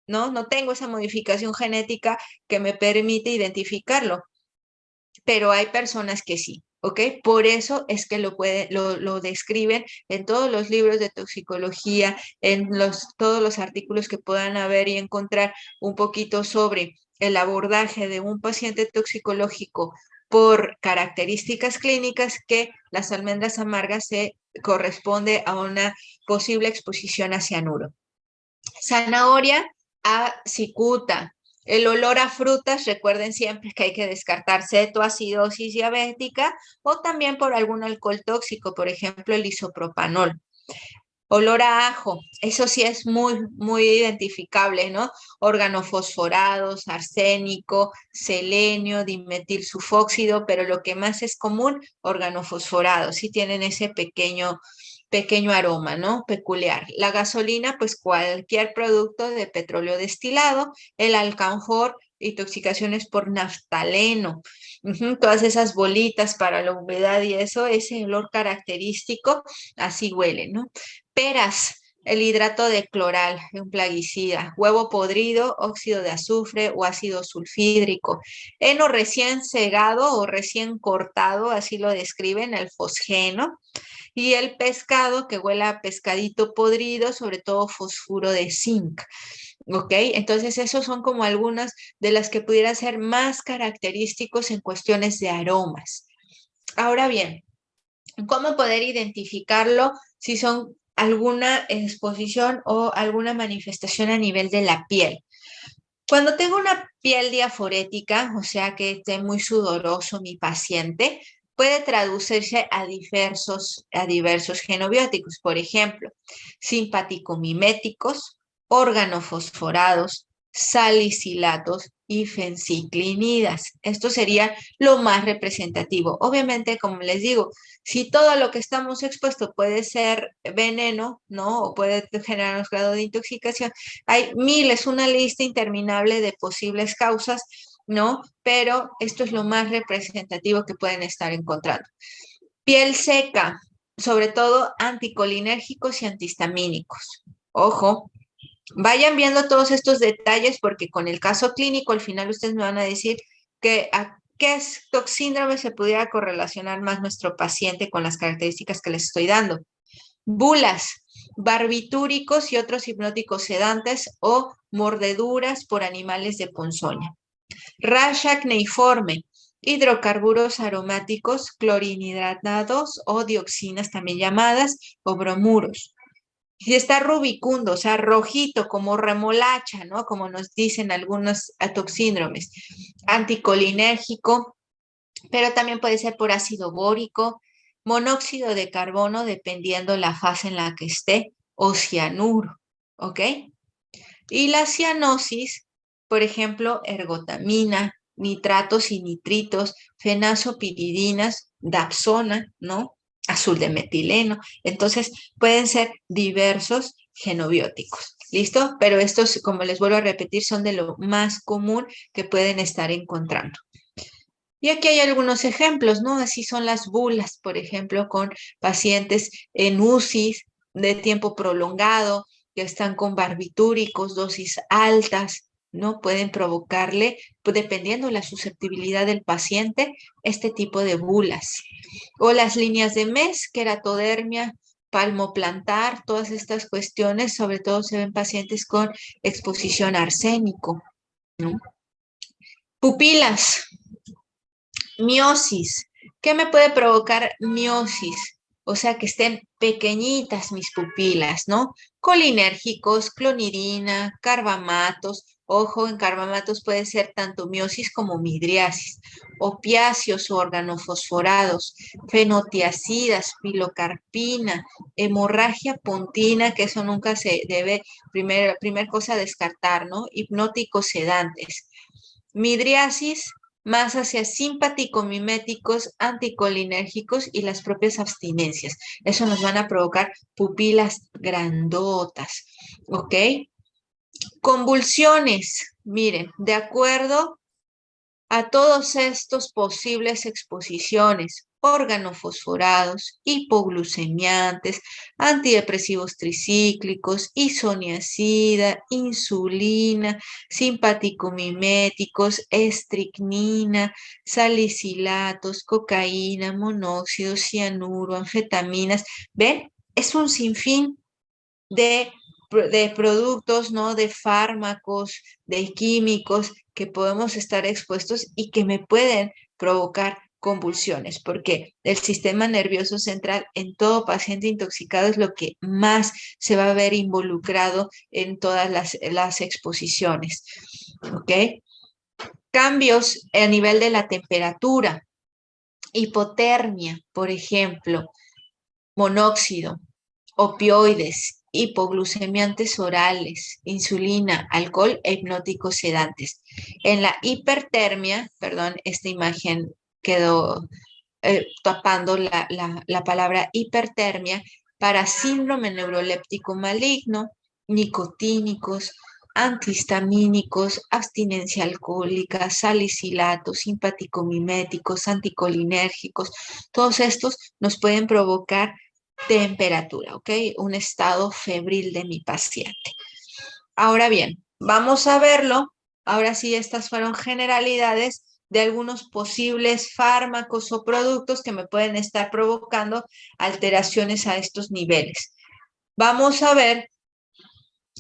¿no? No tengo esa modificación genética que me permite identificarlo, pero hay personas que sí, ¿ok? Por eso es que lo describen en todos los libros de toxicología, en todos los artículos que puedan haber y encontrar un poquito sobre el abordaje de un paciente toxicológico por características clínicas que las almendras amargas se corresponde a una posible exposición a cianuro. Zanahoria a cicuta. El olor a frutas, recuerden siempre que hay que descartar cetoacidosis diabética o también por algún alcohol tóxico, por ejemplo el isopropanol. Olor a ajo, eso sí es muy identificable, ¿no? Organofosforados, arsénico, selenio, dimetilsulfóxido, pero lo que más es común, organofosforados, sí tienen ese pequeño aroma, ¿no? Peculiar. La gasolina, pues cualquier producto de petróleo destilado, el alcanfor, intoxicaciones por naftaleno, todas esas bolitas para la humedad y eso, ese olor característico, así huele, ¿no? Peras, el hidrato de cloral, un plaguicida, huevo podrido, óxido de azufre o ácido sulfídrico, heno recién segado o recién cortado, así lo describen, el fosgeno, y el pescado que huele a pescadito podrido, sobre todo fosfuro de zinc. ¿Ok? Entonces, esos son como algunas de las que pudieran ser más característicos en cuestiones de aromas. Ahora bien, ¿cómo poder identificarlo si son alguna exposición o alguna manifestación a nivel de la piel? Cuando tengo una piel diaforética, o sea que esté muy sudoroso mi paciente, puede traducirse a diversos genobióticos, por ejemplo, simpaticomiméticos, organofosforados, salicilatos y fenciclinidas. Esto sería lo más representativo. Obviamente, como les digo, si todo lo que estamos expuestos puede ser veneno, ¿no? O puede generar un grado de intoxicación, hay miles, una lista interminable de posibles causas, ¿no? Pero esto es lo más representativo que pueden estar encontrando. Piel seca, sobre todo anticolinérgicos y antihistamínicos. Ojo, vayan viendo todos estos detalles porque con el caso clínico al final ustedes me van a decir que a qué toxíndrome se pudiera correlacionar más nuestro paciente con las características que les estoy dando. Bulas, barbitúricos y otros hipnóticos sedantes o mordeduras por animales de ponzoña. Rash acneiforme, hidrocarburos aromáticos, clorinidratados o dioxinas también llamadas, o bromuros. Si está rubicundo, o sea, rojito, como remolacha, ¿no? Como nos dicen algunos toxíndromes. Anticolinérgico, pero también puede ser por ácido bórico, monóxido de carbono, dependiendo la fase en la que esté, o cianuro, ¿ok? Y la cianosis, por ejemplo, ergotamina, nitratos y nitritos, fenazopiridinas, dapsona, ¿no? Azul de metileno. Entonces, pueden ser diversos genobióticos. ¿Listo? Pero estos, como les vuelvo a repetir, son de lo más común que pueden estar encontrando. Y aquí hay algunos ejemplos, ¿no? Así son las bulas, por ejemplo, con pacientes en UCI de tiempo prolongado, que están con barbitúricos, dosis altas, ¿no? Pueden provocarle, pues, dependiendo de la susceptibilidad del paciente, este tipo de bulas. O las líneas de MES, queratodermia, palmoplantar, todas estas cuestiones, sobre todo se ven pacientes con exposición a arsénico, ¿no? Pupilas, miosis. ¿Qué me puede provocar miosis? O sea, que estén pequeñitas mis pupilas, ¿no? Colinérgicos, clonidina, carbamatos. Ojo, en carbamatos puede ser tanto miosis como midriasis. Opiáceos o organofosforados, fenotiacidas, pilocarpina, hemorragia pontina, que eso nunca se debe, primer cosa a descartar, ¿no? Hipnóticos sedantes. Midriasis, más hacia simpaticomiméticos, anticolinérgicos y las propias abstinencias. Eso nos van a provocar pupilas grandotas, ¿ok? Convulsiones, miren, de acuerdo a todos estos posibles exposiciones, organofosforados, hipoglucemiantes, antidepresivos tricíclicos, isoniazida, insulina, simpaticomiméticos, estricnina, salicilatos, cocaína, monóxido, cianuro, anfetaminas. ¿Ven? Es un sinfín de productos, ¿no? De fármacos, de químicos que podemos estar expuestos y que me pueden provocar convulsiones, porque el sistema nervioso central en todo paciente intoxicado es lo que más se va a ver involucrado en todas las exposiciones, ¿ok? Cambios a nivel de la temperatura, hipotermia, por ejemplo, monóxido, opioides, hipoglucemiantes orales, insulina, alcohol e hipnóticos sedantes. En la hipertermia, perdón, esta imagen quedó tapando la palabra hipertermia, para síndrome neuroléptico maligno, nicotínicos, antihistamínicos, abstinencia alcohólica, salicilatos, simpaticomiméticos, anticolinérgicos, todos estos nos pueden provocar temperatura, ¿ok? Un estado febril de mi paciente. Ahora bien, vamos a verlo. Ahora sí, estas fueron generalidades de algunos posibles fármacos o productos que me pueden estar provocando alteraciones a estos niveles. Vamos a ver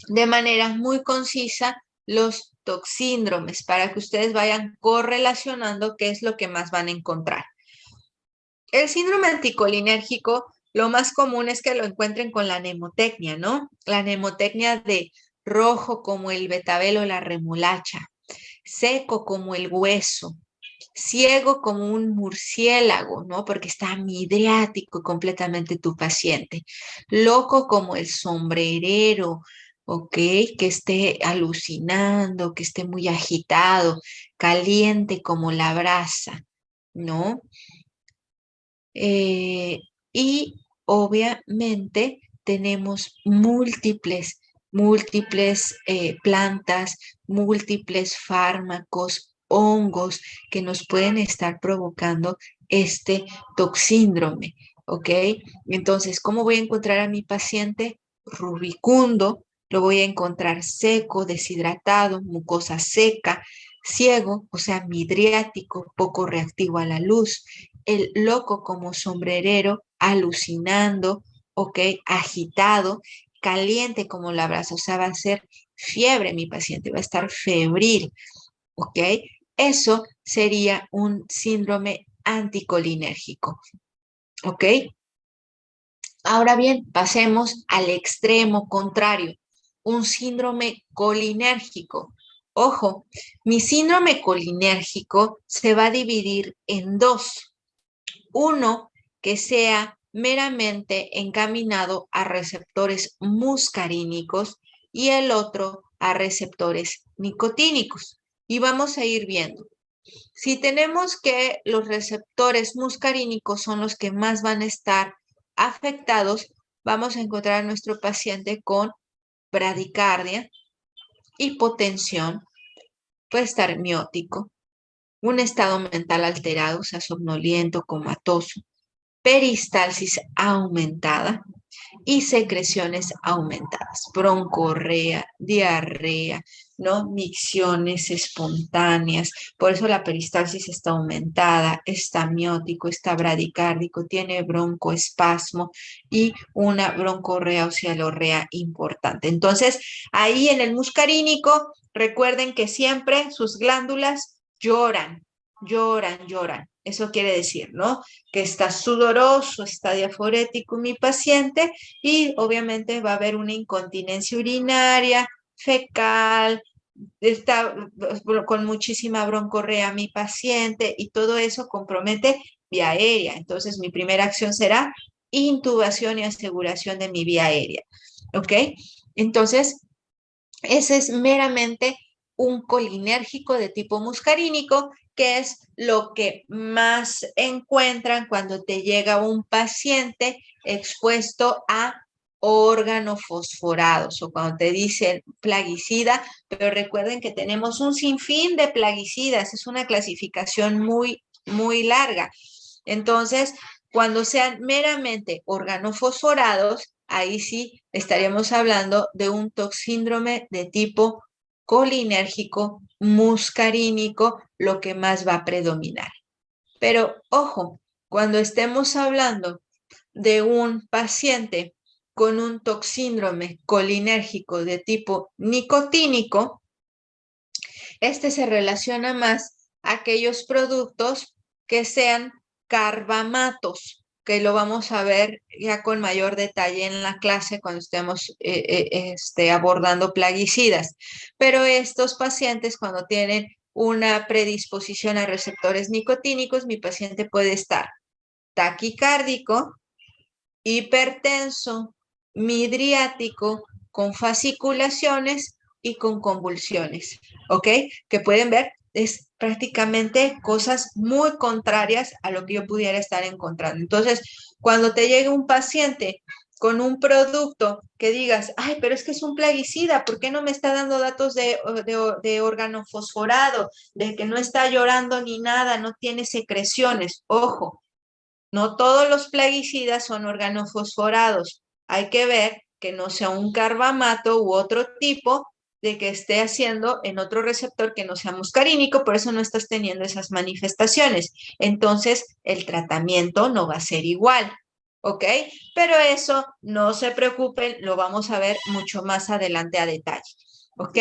de manera muy concisa los toxíndromes para que ustedes vayan correlacionando qué es lo que más van a encontrar. El síndrome anticolinérgico, lo más común es que lo encuentren con la nemotecnia, ¿no? La nemotecnia de rojo como el betabel o la remolacha, seco como el hueso, ciego como un murciélago, ¿no? Porque está midriático completamente tu paciente, loco como el sombrerero, ¿ok? Que esté alucinando, que esté muy agitado, caliente como la brasa, ¿no? Y obviamente tenemos múltiples plantas, múltiples fármacos, hongos que nos pueden estar provocando este toxíndrome, ¿ok? Entonces, ¿cómo voy a encontrar a mi paciente? Rubicundo, lo voy a encontrar seco, deshidratado, mucosa seca, ciego, o sea, midriático, poco reactivo a la luz, el loco como sombrerero, alucinando, ¿ok? Agitado, caliente como la brasa, o sea, va a ser fiebre mi paciente, va a estar febril, ¿ok? Eso sería un síndrome anticolinérgico, ¿ok? Ahora bien, pasemos al extremo contrario, un síndrome colinérgico. Ojo, mi síndrome colinérgico se va a dividir en dos. Uno que sea meramente encaminado a receptores muscarínicos y el otro a receptores nicotínicos. Y vamos a ir viendo. Si tenemos que los receptores muscarínicos son los que más van a estar afectados, vamos a encontrar a nuestro paciente con bradicardia, hipotensión, puede estar miótico, un estado mental alterado, o sea, somnoliento, comatoso, peristalsis aumentada y secreciones aumentadas, broncorrea, diarrea, ¿no? Micciones espontáneas, por eso la peristalsis está aumentada, está miótico, está bradicárdico, tiene broncoespasmo y una broncorrea o cialorrea importante. Entonces, ahí en el muscarínico, recuerden que siempre sus glándulas lloran, lloran, lloran. Eso quiere decir, ¿no? Que está sudoroso, está diaforético mi paciente y obviamente va a haber una incontinencia urinaria, fecal, está con muchísima broncorrea mi paciente y todo eso compromete vía aérea. Entonces mi primera acción será intubación y aseguración de mi vía aérea. ¿Ok? Entonces, ese es meramente un colinérgico de tipo muscarínico, que es lo que más encuentran cuando te llega un paciente expuesto a organofosforados o cuando te dicen plaguicida, pero recuerden que tenemos un sinfín de plaguicidas, es una clasificación muy, muy larga. Entonces, cuando sean meramente organofosforados, ahí sí estaríamos hablando de un toxíndrome de tipo colinérgico, muscarínico, lo que más va a predominar. Pero ojo, cuando estemos hablando de un paciente con un toxíndrome colinérgico de tipo nicotínico, este se relaciona más a aquellos productos que sean carbamatos, que lo vamos a ver ya con mayor detalle en la clase cuando estemos abordando plaguicidas. Pero estos pacientes cuando tienen una predisposición a receptores nicotínicos, mi paciente puede estar taquicárdico, hipertenso, midriático, con fasciculaciones y con convulsiones, ¿ok? Que pueden ver, es prácticamente cosas muy contrarias a lo que yo pudiera estar encontrando. Entonces, cuando te llegue un paciente con un producto que digas, ay, pero es que es un plaguicida, ¿por qué no me está dando datos de órgano fosforado, de que no está llorando ni nada, no tiene secreciones? Ojo, no todos los plaguicidas son organofosforados. Hay que ver que no sea un carbamato u otro tipo de que esté haciendo en otro receptor que no sea muscarínico, por eso no estás teniendo esas manifestaciones. Entonces, el tratamiento no va a ser igual, ¿ok? Pero eso, no se preocupen, lo vamos a ver mucho más adelante a detalle, ¿ok?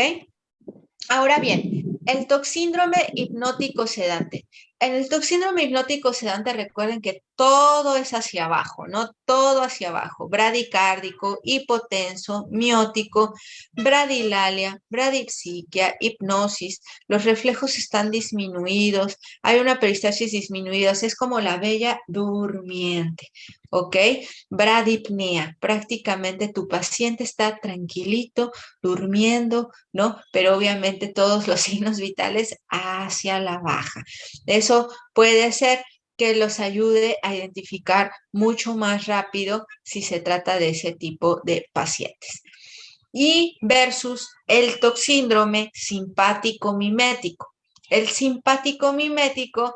Ahora bien, el toxíndrome hipnótico sedante. En el toxíndrome hipnótico sedante recuerden que todo es hacia abajo, ¿no? todo hacia abajo, bradicárdico, hipotenso, miótico, bradilalia, bradipsiquia, hipnosis, los reflejos están disminuidos, hay una peristalsis disminuida, es como la bella durmiente, ¿ok? Bradipnea, prácticamente tu paciente está tranquilito, durmiendo, ¿no? Pero obviamente todos los signos vitales hacia la baja. Eso puede ser que los ayude a identificar mucho más rápido si se trata de ese tipo de pacientes. Y versus el toxíndrome simpático mimético. El simpático mimético,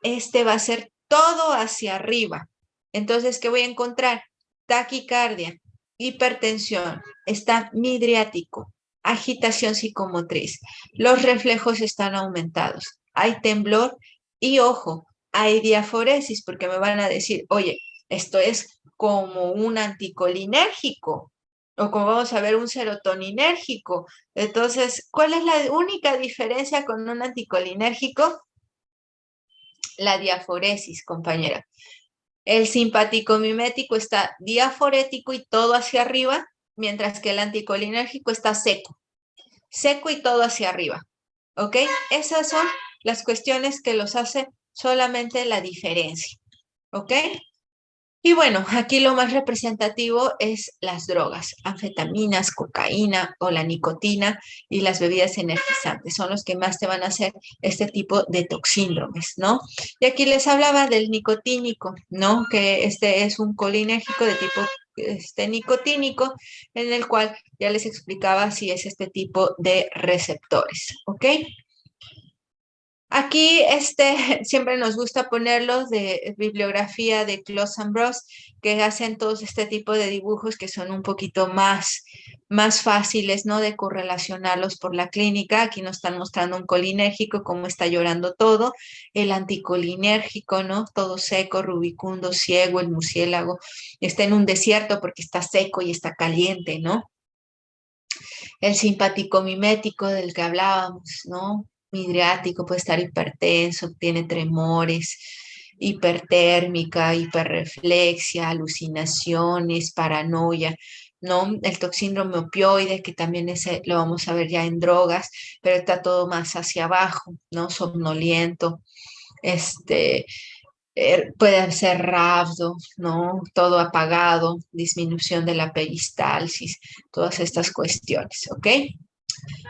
este va a ser todo hacia arriba. Entonces, ¿qué voy a encontrar? Taquicardia, hipertensión, está midriático, agitación psicomotriz. Los reflejos están aumentados. Hay temblor y, ojo, hay diaforesis, porque me van a decir, oye, esto es como un anticolinérgico o como vamos a ver un serotoninérgico. Entonces, ¿cuál es la única diferencia con un anticolinérgico? La diaforesis, compañera. El simpático mimético está diaforético y todo hacia arriba, mientras que el anticolinérgico está seco. Seco y todo hacia arriba. ¿Ok? Esas son las cuestiones que los hace solamente la diferencia. ¿Ok? Y bueno, aquí lo más representativo es las drogas, anfetaminas, cocaína o la nicotina y las bebidas energizantes. Son los que más te van a hacer este tipo de toxíndromes, ¿no? Y aquí les hablaba del nicotínico, ¿no? Que este es un colinérgico de tipo nicotínico, en el cual ya les explicaba si es este tipo de receptores, ¿ok? Aquí siempre nos gusta ponerlos de bibliografía de Close and Bros, que hacen todos este tipo de dibujos que son un poquito más fáciles, ¿no? De correlacionarlos por la clínica. Aquí nos están mostrando un colinérgico, cómo está llorando todo, el anticolinérgico, ¿no? Todo seco, rubicundo, ciego, el murciélago. Está en un desierto porque está seco y está caliente, ¿no? El simpático mimético del que hablábamos, ¿no? Midriático, puede estar hipertenso, tiene tremores, hipertérmica, hiperreflexia, alucinaciones, paranoia, ¿no? El toxíndrome opioide, que también ese lo vamos a ver ya en drogas, pero está todo más hacia abajo, ¿no? Somnoliento, puede ser rhabdo, ¿no? Todo apagado, disminución de la peristalsis, todas estas cuestiones, ¿ok?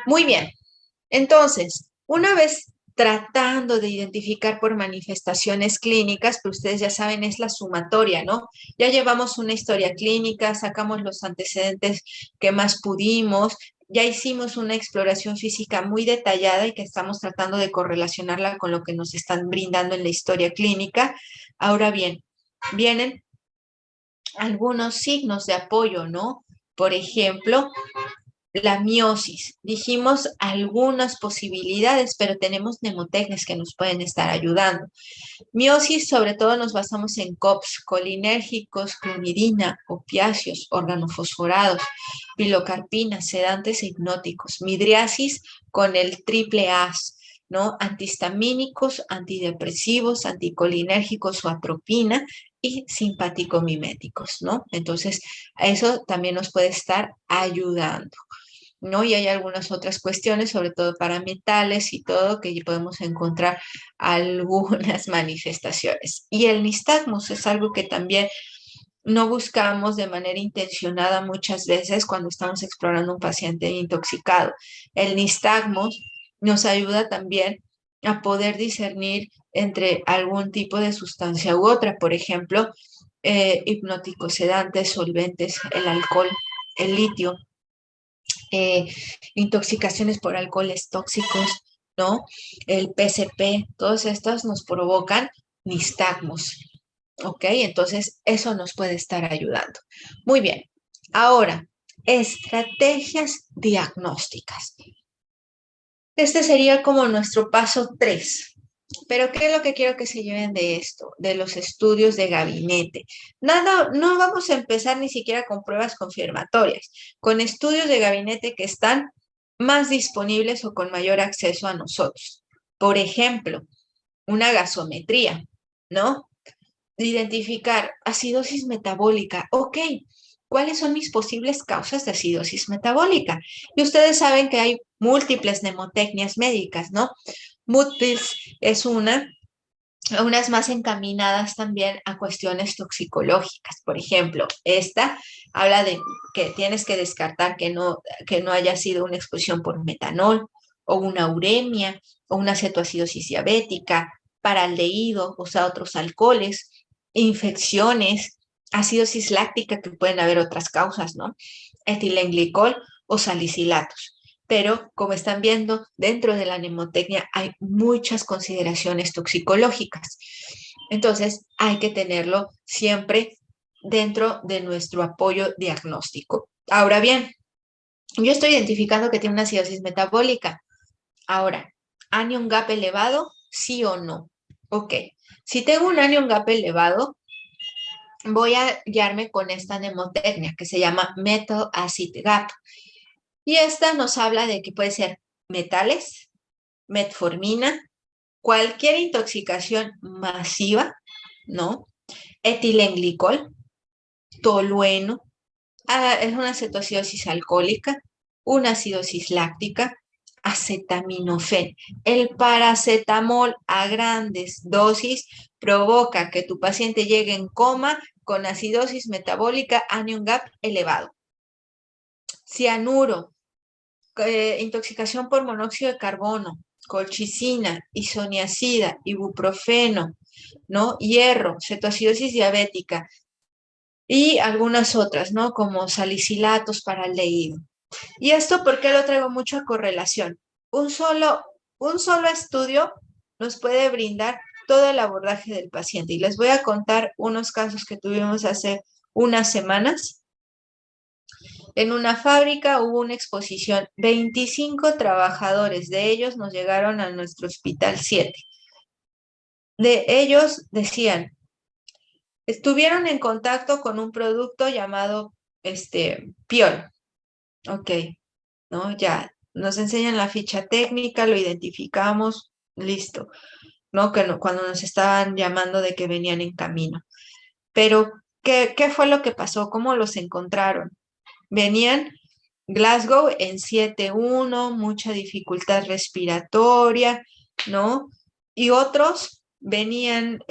Muy bien. Entonces, una vez tratando de identificar por manifestaciones clínicas, pero ustedes ya saben, es la sumatoria, ¿no? Ya llevamos una historia clínica, sacamos los antecedentes que más pudimos, ya hicimos una exploración física muy detallada y que estamos tratando de correlacionarla con lo que nos están brindando en la historia clínica. Ahora bien, vienen algunos signos de apoyo, ¿no? Por ejemplo, la miosis. Dijimos algunas posibilidades, pero tenemos mnemotecnias que nos pueden estar ayudando. Miosis, sobre todo nos basamos en COPS, colinérgicos, clonidina, opiáceos, organofosforados, pilocarpina, sedantes e hipnóticos. Midriasis con el triple AS, ¿no? Antihistamínicos, antidepresivos, anticolinérgicos o atropina y simpático-miméticos, ¿no? Entonces, eso también nos puede estar ayudando, ¿no? Y hay algunas otras cuestiones, sobre todo para metales y todo, que podemos encontrar algunas manifestaciones. Y el nistagmus es algo que también no buscamos de manera intencionada muchas veces cuando estamos explorando un paciente intoxicado. El nistagmus nos ayuda también a poder discernir entre algún tipo de sustancia u otra, por ejemplo, hipnóticos, sedantes, solventes, el alcohol, el litio, intoxicaciones por alcoholes tóxicos, ¿no? El PCP, todos estos nos provocan nistagmus, ¿ok? Entonces, eso nos puede estar ayudando. Muy bien. Ahora, estrategias diagnósticas. Este sería como nuestro paso 3. Pero ¿qué es lo que quiero que se lleven de esto? De los estudios de gabinete. Nada, no vamos a empezar ni siquiera con pruebas confirmatorias, con estudios de gabinete que están más disponibles o con mayor acceso a nosotros. Por ejemplo, una gasometría, ¿no? identificar acidosis metabólica. Ok, ¿cuáles son mis posibles causas de acidosis metabólica? Y ustedes saben que hay múltiples mnemotecnias médicas, ¿no? Mood-Pills es unas más encaminadas también a cuestiones toxicológicas. Por ejemplo, esta habla de que tienes que descartar que no haya sido una exposición por metanol o una uremia o una cetoacidosis diabética, paraldehído, o sea, otros alcoholes, infecciones, acidosis láctica, que pueden haber otras causas, ¿no? Etilenglicol o salicilatos. Pero como están viendo, dentro de la mnemotecnia hay muchas consideraciones toxicológicas. Entonces, hay que tenerlo siempre dentro de nuestro apoyo diagnóstico. Ahora bien, yo estoy identificando que tiene una acidosis metabólica. Ahora, anion gap elevado, sí o no. Ok, si tengo un anion gap elevado, voy a guiarme con esta mnemotecnia que se llama metal acid gap. Y esta nos habla de que puede ser metales, metformina, cualquier intoxicación masiva, ¿no? Etilenglicol, tolueno, es una cetoacidosis alcohólica, una acidosis láctica, acetaminofén. El paracetamol a grandes dosis provoca que tu paciente llegue en coma con acidosis metabólica, anion gap elevado. Cianuro, intoxicación por monóxido de carbono, colchicina, isoniazida, ibuprofeno, ¿no? Hierro, cetoacidosis diabética y algunas otras, ¿no? Como salicilatos, paraldehído. ¿Y esto por qué lo traigo mucho a correlación? Un solo estudio nos puede brindar todo el abordaje del paciente. Y les voy a contar unos casos que tuvimos hace unas semanas. En una fábrica hubo una exposición, 25 trabajadores de ellos nos llegaron a nuestro hospital 7. De ellos decían, estuvieron en contacto con un producto llamado Piol. Ok, ¿no? Ya nos enseñan la ficha técnica, lo identificamos, listo, ¿no? Cuando nos estaban llamando de que venían en camino. Pero, ¿qué fue lo que pasó? ¿Cómo los encontraron? Venían Glasgow en 7.1, mucha dificultad respiratoria, ¿no? Y otros venían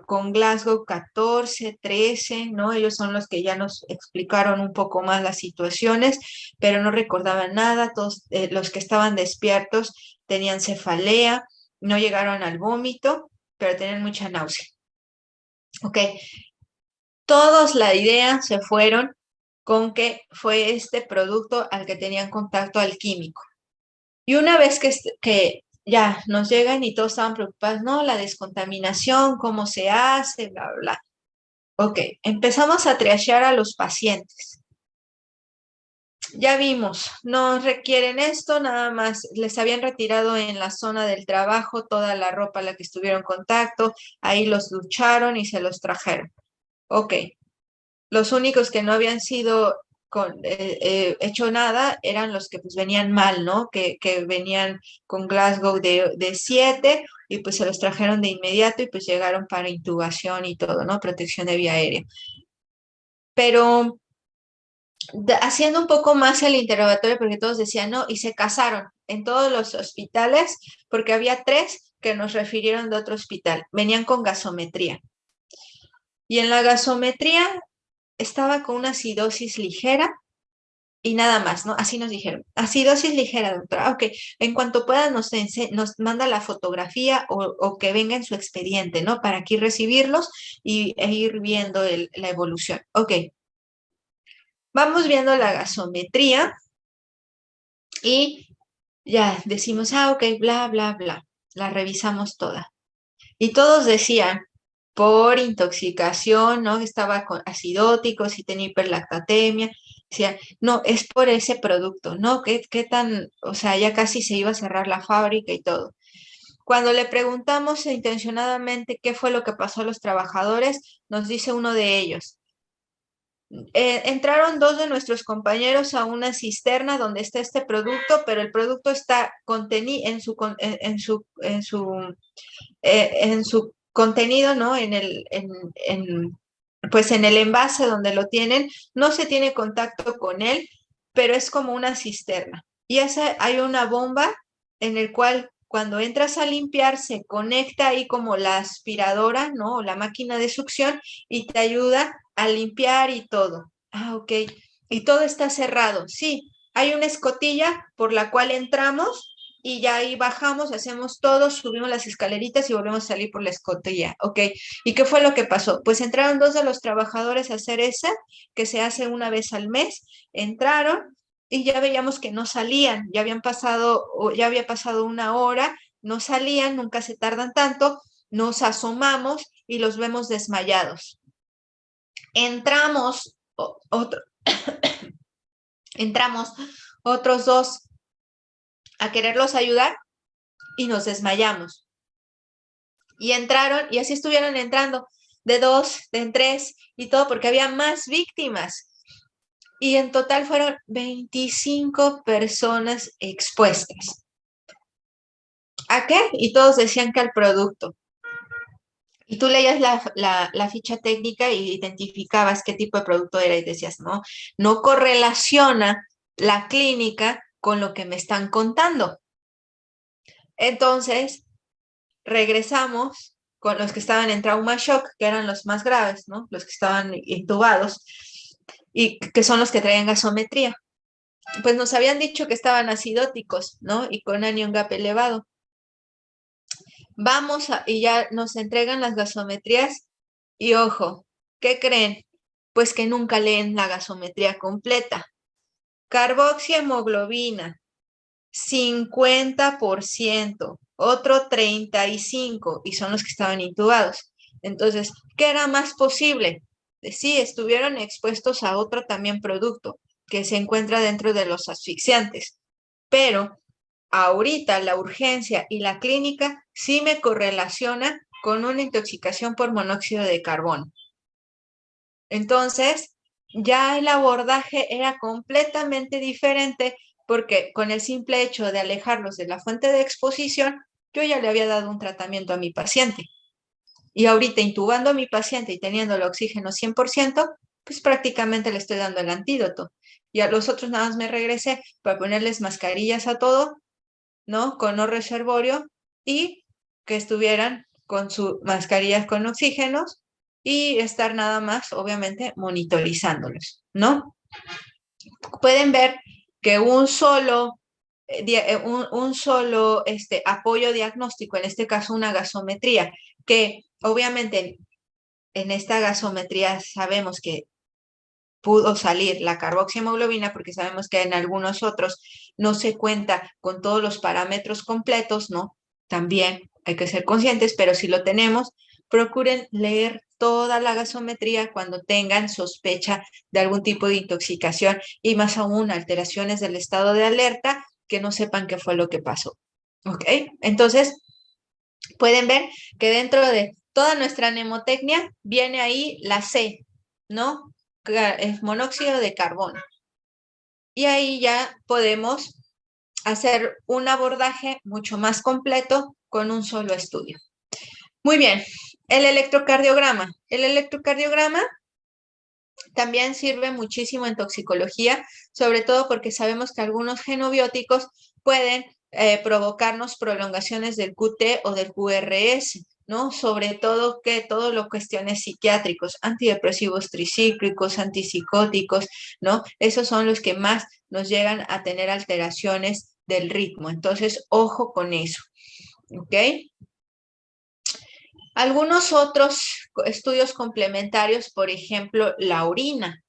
con Glasgow 14, 13, ¿no? Ellos son los que ya nos explicaron un poco más las situaciones, pero no recordaban nada. Todos los que estaban despiertos tenían cefalea, no llegaron al vómito, pero tenían mucha náusea. Ok, todos la idea se fueron con que fue este producto al que tenían contacto alquímico. Y una vez que ya nos llegan y todos estaban preocupados, no, la descontaminación, cómo se hace, bla, bla, bla. Ok, empezamos a triagear a los pacientes. Ya vimos, no requieren esto, nada más les habían retirado en la zona del trabajo toda la ropa a la que estuvieron en contacto, ahí los ducharon y se los trajeron. Ok, los únicos que no habían sido hecho nada eran los que pues venían mal, ¿no? Que venían con Glasgow de 7 y pues se los trajeron de inmediato y pues llegaron para intubación y todo, ¿no? Protección de vía aérea. Pero haciendo un poco más el interrogatorio, porque todos decían no, y se casaron en todos los hospitales, porque había 3 que nos refirieron de otro hospital, venían con gasometría. Y en la gasometría estaba con una acidosis ligera y nada más, ¿no? Así nos dijeron. Acidosis ligera, doctora. Ok, en cuanto pueda nos manda la fotografía o que venga en su expediente, ¿no? Para aquí recibirlos e ir viendo la evolución. Ok. Vamos viendo la gasometría y ya decimos, ok, bla, bla, bla. La revisamos toda. Y todos decían, por intoxicación, ¿no? Estaba con acidóticos y tenía hiperlactatemia. Decía, no, es por ese producto, ¿no? ¿Qué tan, o sea, ya casi se iba a cerrar la fábrica y todo. Cuando le preguntamos intencionadamente qué fue lo que pasó a los trabajadores, nos dice uno de ellos, entraron 2 de nuestros compañeros a una cisterna donde está este producto, pero el producto está contenido en su contenido, ¿no? Pues en el envase donde lo tienen, no se tiene contacto con él, pero es como una cisterna. Y hay una bomba en el cual cuando entras a limpiar se conecta ahí como la aspiradora, ¿no? O la máquina de succión y te ayuda a limpiar y todo. Ah, ok. Y todo está cerrado. Sí, hay una escotilla por la cual entramos y ya ahí bajamos, hacemos todo, subimos las escaleritas y volvemos a salir por la escotilla. Ok. ¿Y qué fue lo que pasó? Pues entraron 2 de los trabajadores a hacer esa, que se hace una vez al mes. Entraron y ya veíamos que no salían, ya había pasado 1 hora, no salían, nunca se tardan tanto, nos asomamos y los vemos desmayados. Entramos otros 2 a quererlos ayudar y nos desmayamos. Y entraron, y así estuvieron entrando, de 2, de 3 y todo, porque había más víctimas. Y en total fueron 25 personas expuestas. ¿A qué? Y todos decían que al producto. Y tú leías la ficha técnica y identificabas qué tipo de producto era y decías, no correlaciona la clínica con lo que me están contando. Entonces, regresamos con los que estaban en trauma shock, que eran los más graves, ¿no? Los que estaban intubados y que son los que traían gasometría. Pues nos habían dicho que estaban acidóticos, ¿no? Y con anion gap elevado. Y ya nos entregan las gasometrías y ojo, ¿qué creen? Pues que nunca leen la gasometría completa. Carboxihemoglobina, 50%, otro 35%, y son los que estaban intubados. Entonces, ¿qué era más posible? Sí, estuvieron expuestos a otro también producto que se encuentra dentro de los asfixiantes, pero ahorita la urgencia y la clínica sí me correlaciona con una intoxicación por monóxido de carbono. Entonces, ya el abordaje era completamente diferente porque con el simple hecho de alejarlos de la fuente de exposición, yo ya le había dado un tratamiento a mi paciente. Y ahorita intubando a mi paciente y teniendo el oxígeno 100%, pues prácticamente le estoy dando el antídoto. Y a los otros nada más me regresé para ponerles mascarillas a todo, ¿no? Con no reservorio y que estuvieran con sus mascarillas con oxígenos y estar nada más, obviamente, monitorizándolos, ¿no? Pueden ver que un solo apoyo diagnóstico, en este caso una gasometría, que obviamente en esta gasometría sabemos que pudo salir la carboxihemoglobina porque sabemos que en algunos otros no se cuenta con todos los parámetros completos, ¿no? También hay que ser conscientes, pero si lo tenemos, procuren leer toda la gasometría cuando tengan sospecha de algún tipo de intoxicación y más aún alteraciones del estado de alerta que no sepan qué fue lo que pasó. ¿Ok? Entonces, pueden ver que dentro de toda nuestra mnemotecnia viene ahí la C, ¿no? Es monóxido de carbono. Y ahí ya podemos hacer un abordaje mucho más completo con un solo estudio. Muy bien, el electrocardiograma. El electrocardiograma también sirve muchísimo en toxicología, sobre todo porque sabemos que algunos genobióticos pueden provocarnos prolongaciones del QT o del QRS, ¿no? Sobre todo que todo lo cuestiones psiquiátricos, antidepresivos tricíclicos, antipsicóticos, ¿no? Esos son los que más nos llegan a tener alteraciones del ritmo. Entonces, ojo con eso, ¿ok? Algunos otros estudios complementarios, por ejemplo, la orina.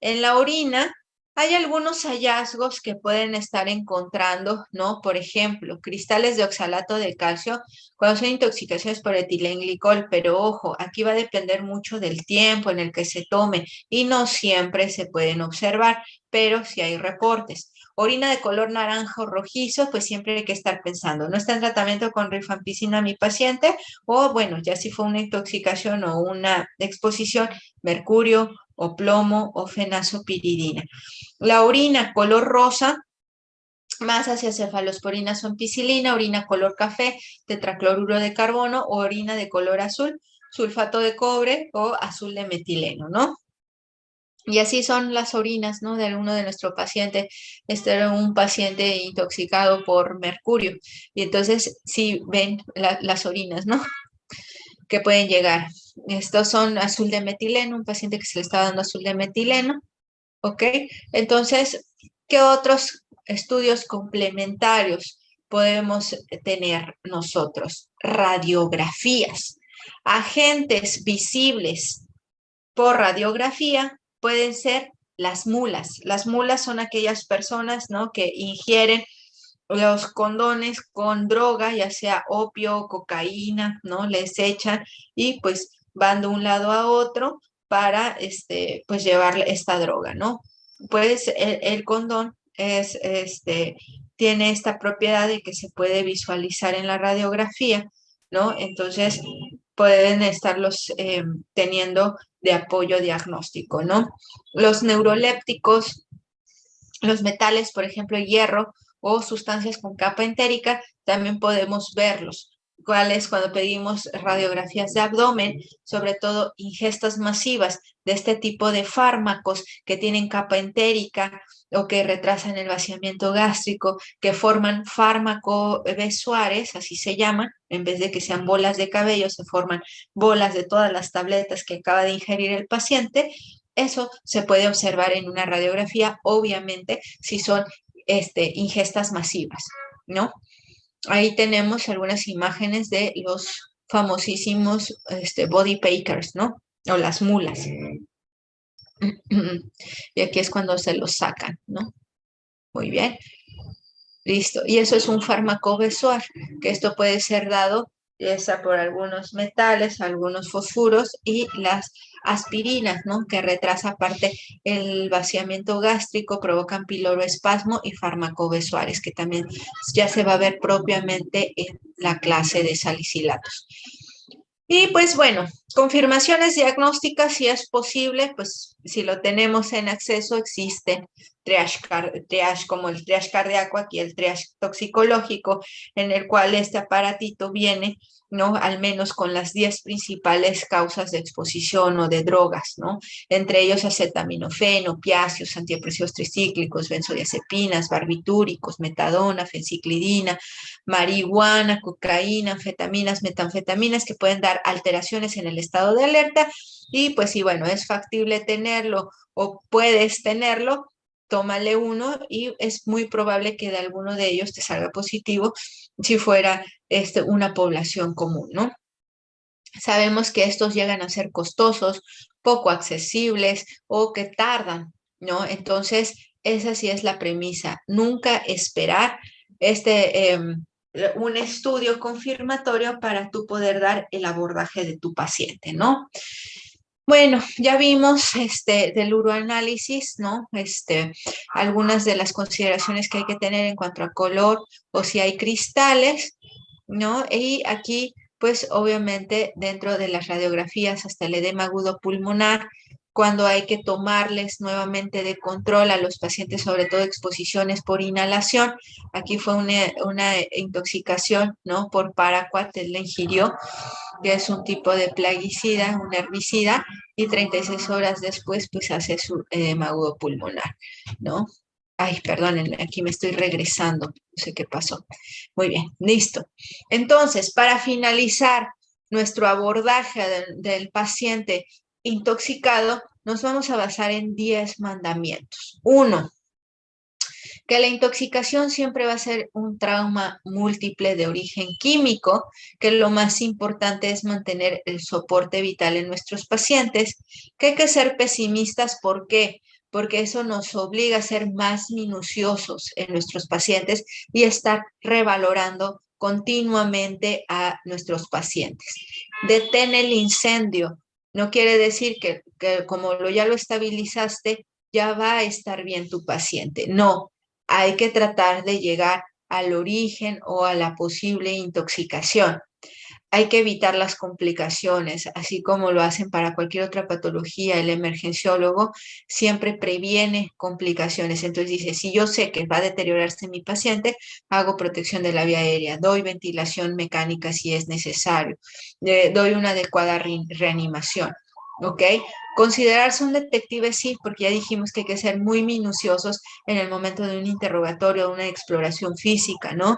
En la orina hay algunos hallazgos que pueden estar encontrando, ¿no? Por ejemplo, cristales de oxalato de calcio cuando son intoxicaciones por etilenglicol, pero ojo, aquí va a depender mucho del tiempo en el que se tome y no siempre se pueden observar, pero sí hay reportes. Orina de color naranja o rojizo, pues siempre hay que estar pensando, ¿no está en tratamiento con rifampicina mi paciente? O bueno, ya si fue una intoxicación o una exposición, mercurio o plomo o fenazopiridina. La orina color rosa más hacia cefalosporinas o ampicilina, orina color café, tetracloruro de carbono o orina de color azul, sulfato de cobre o azul de metileno, ¿no? Y así son las orinas, ¿no? De alguno de nuestros pacientes. Este era un paciente intoxicado por mercurio. Y entonces, sí ven las orinas, ¿no? Que pueden llegar. Estos son azul de metileno, un paciente que se le está dando azul de metileno, ¿ok? Entonces, ¿qué otros estudios complementarios podemos tener nosotros? Radiografías. Agentes visibles por radiografía pueden ser las mulas. Las mulas son aquellas personas, ¿no?, que ingieren los condones con droga, ya sea opio o cocaína, ¿no? Les echan y pues van de un lado a otro para, pues llevar esta droga, ¿no? Pues el condón tiene esta propiedad de que se puede visualizar en la radiografía, ¿no? Entonces pueden estarlos teniendo de apoyo diagnóstico, ¿no? Los neurolépticos, los metales, por ejemplo, hierro o sustancias con capa entérica, también podemos verlos. ¿Cuáles? Cuando pedimos radiografías de abdomen, sobre todo ingestas masivas de este tipo de fármacos que tienen capa entérica o que retrasan el vaciamiento gástrico, que forman fármaco-besoares, así se llaman, en vez de que sean bolas de cabello, se forman bolas de todas las tabletas que acaba de ingerir el paciente. Eso se puede observar en una radiografía, obviamente, si son ingestas masivas, ¿no? Ahí tenemos algunas imágenes de los famosísimos body packers, ¿no? O las mulas. Y aquí es cuando se los sacan, ¿no? Muy bien. Listo. Y eso es un fármaco besoar, que esto puede ser dado ya sea por algunos metales, algunos fosfuros y las aspirinas, ¿no? Que retrasa aparte el vaciamiento gástrico, provocan piloroespasmo y farmacobesoares, que también ya se va a ver propiamente en la clase de salicilatos. Y pues bueno, confirmaciones diagnósticas, si es posible, pues si lo tenemos en acceso, existen triage como el triage cardíaco, aquí el triage toxicológico, en el cual este aparatito viene, ¿no? Al menos con las 10 principales causas de exposición o de drogas, ¿no? Entre ellos acetaminofén, opiáceos, antidepresivos tricíclicos, benzodiazepinas, barbitúricos, metadona, fenciclidina, marihuana, cocaína, anfetaminas, metanfetaminas, que pueden dar alteraciones en el estado de alerta. Y pues si, bueno, es factible tenerlo o puedes tenerlo, tómale uno y es muy probable que de alguno de ellos te salga positivo si fuera una población común, ¿no? Sabemos que estos llegan a ser costosos, poco accesibles o que tardan, ¿no? Entonces, esa sí es la premisa. Nunca esperar un estudio confirmatorio para tú poder dar el abordaje de tu paciente, ¿no? Bueno, ya vimos del uroanálisis, ¿no? Algunas de las consideraciones que hay que tener en cuanto a color o si hay cristales, ¿no? Y aquí, pues obviamente dentro de las radiografías hasta el edema agudo pulmonar, cuando hay que tomarles nuevamente de control a los pacientes, sobre todo exposiciones por inhalación. Aquí fue una intoxicación, ¿no? Por paraquat, él la ingirió, que es un tipo de plaguicida, un herbicida, y 36 horas después, pues hace su edema agudo pulmonar, ¿no? Ay, perdonen, aquí me estoy regresando, no sé qué pasó. Muy bien, listo. Entonces, para finalizar nuestro abordaje del paciente intoxicado, nos vamos a basar en 10 mandamientos. 1, que la intoxicación siempre va a ser un trauma múltiple de origen químico, que lo más importante es mantener el soporte vital en nuestros pacientes, que hay que ser pesimistas. ¿Por qué? Porque eso nos obliga a ser más minuciosos en nuestros pacientes y estar revalorando continuamente a nuestros pacientes. Detén el incendio. No quiere decir que como ya lo estabilizaste, ya va a estar bien tu paciente. No, hay que tratar de llegar al origen o a la posible intoxicación. hay que evitar las complicaciones, así como lo hacen para cualquier otra patología. El emergenciólogo siempre previene complicaciones. Entonces dice, si yo sé que va a deteriorarse mi paciente, hago protección de la vía aérea, doy ventilación mecánica si es necesario, doy una adecuada reanimación. ¿Ok? Considerarse un detective sí, porque ya dijimos que hay que ser muy minuciosos en el momento de un interrogatorio, una exploración física, ¿no?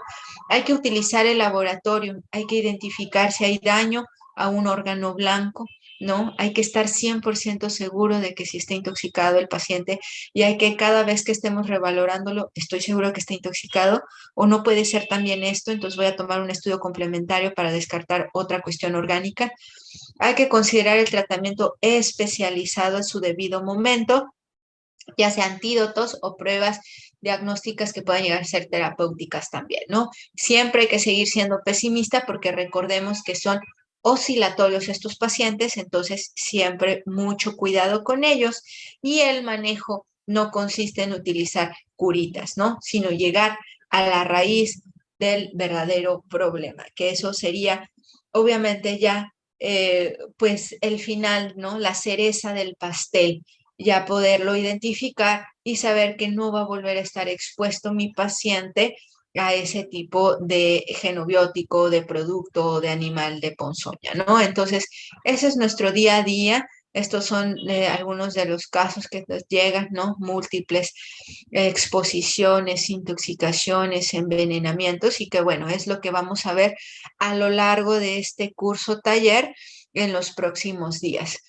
Hay que utilizar el laboratorio, hay que identificar si hay daño a un órgano blanco, ¿no? Hay que estar 100% seguro de que si está intoxicado el paciente y hay que cada vez que estemos revalorándolo, estoy seguro que está intoxicado o no puede ser también esto, entonces voy a tomar un estudio complementario para descartar otra cuestión orgánica. Hay que considerar el tratamiento especializado en su debido momento, ya sea antídotos o pruebas diagnósticas que puedan llegar a ser terapéuticas también, ¿no? Siempre hay que seguir siendo pesimista porque recordemos que son oscilatorios estos pacientes, entonces siempre mucho cuidado con ellos y el manejo no consiste en utilizar curitas, ¿no? Sino llegar a la raíz del verdadero problema, que eso sería obviamente ya pues el final, ¿no? La cereza del pastel, ya poderlo identificar y saber que no va a volver a estar expuesto mi paciente a ese tipo de genobiótico, de producto, de animal de ponzoña, ¿no? Entonces, ese es nuestro día a día. Estos son algunos de los casos que nos llegan, ¿no? Múltiples exposiciones, intoxicaciones, envenenamientos y que bueno, es lo que vamos a ver a lo largo de este curso taller en los próximos días.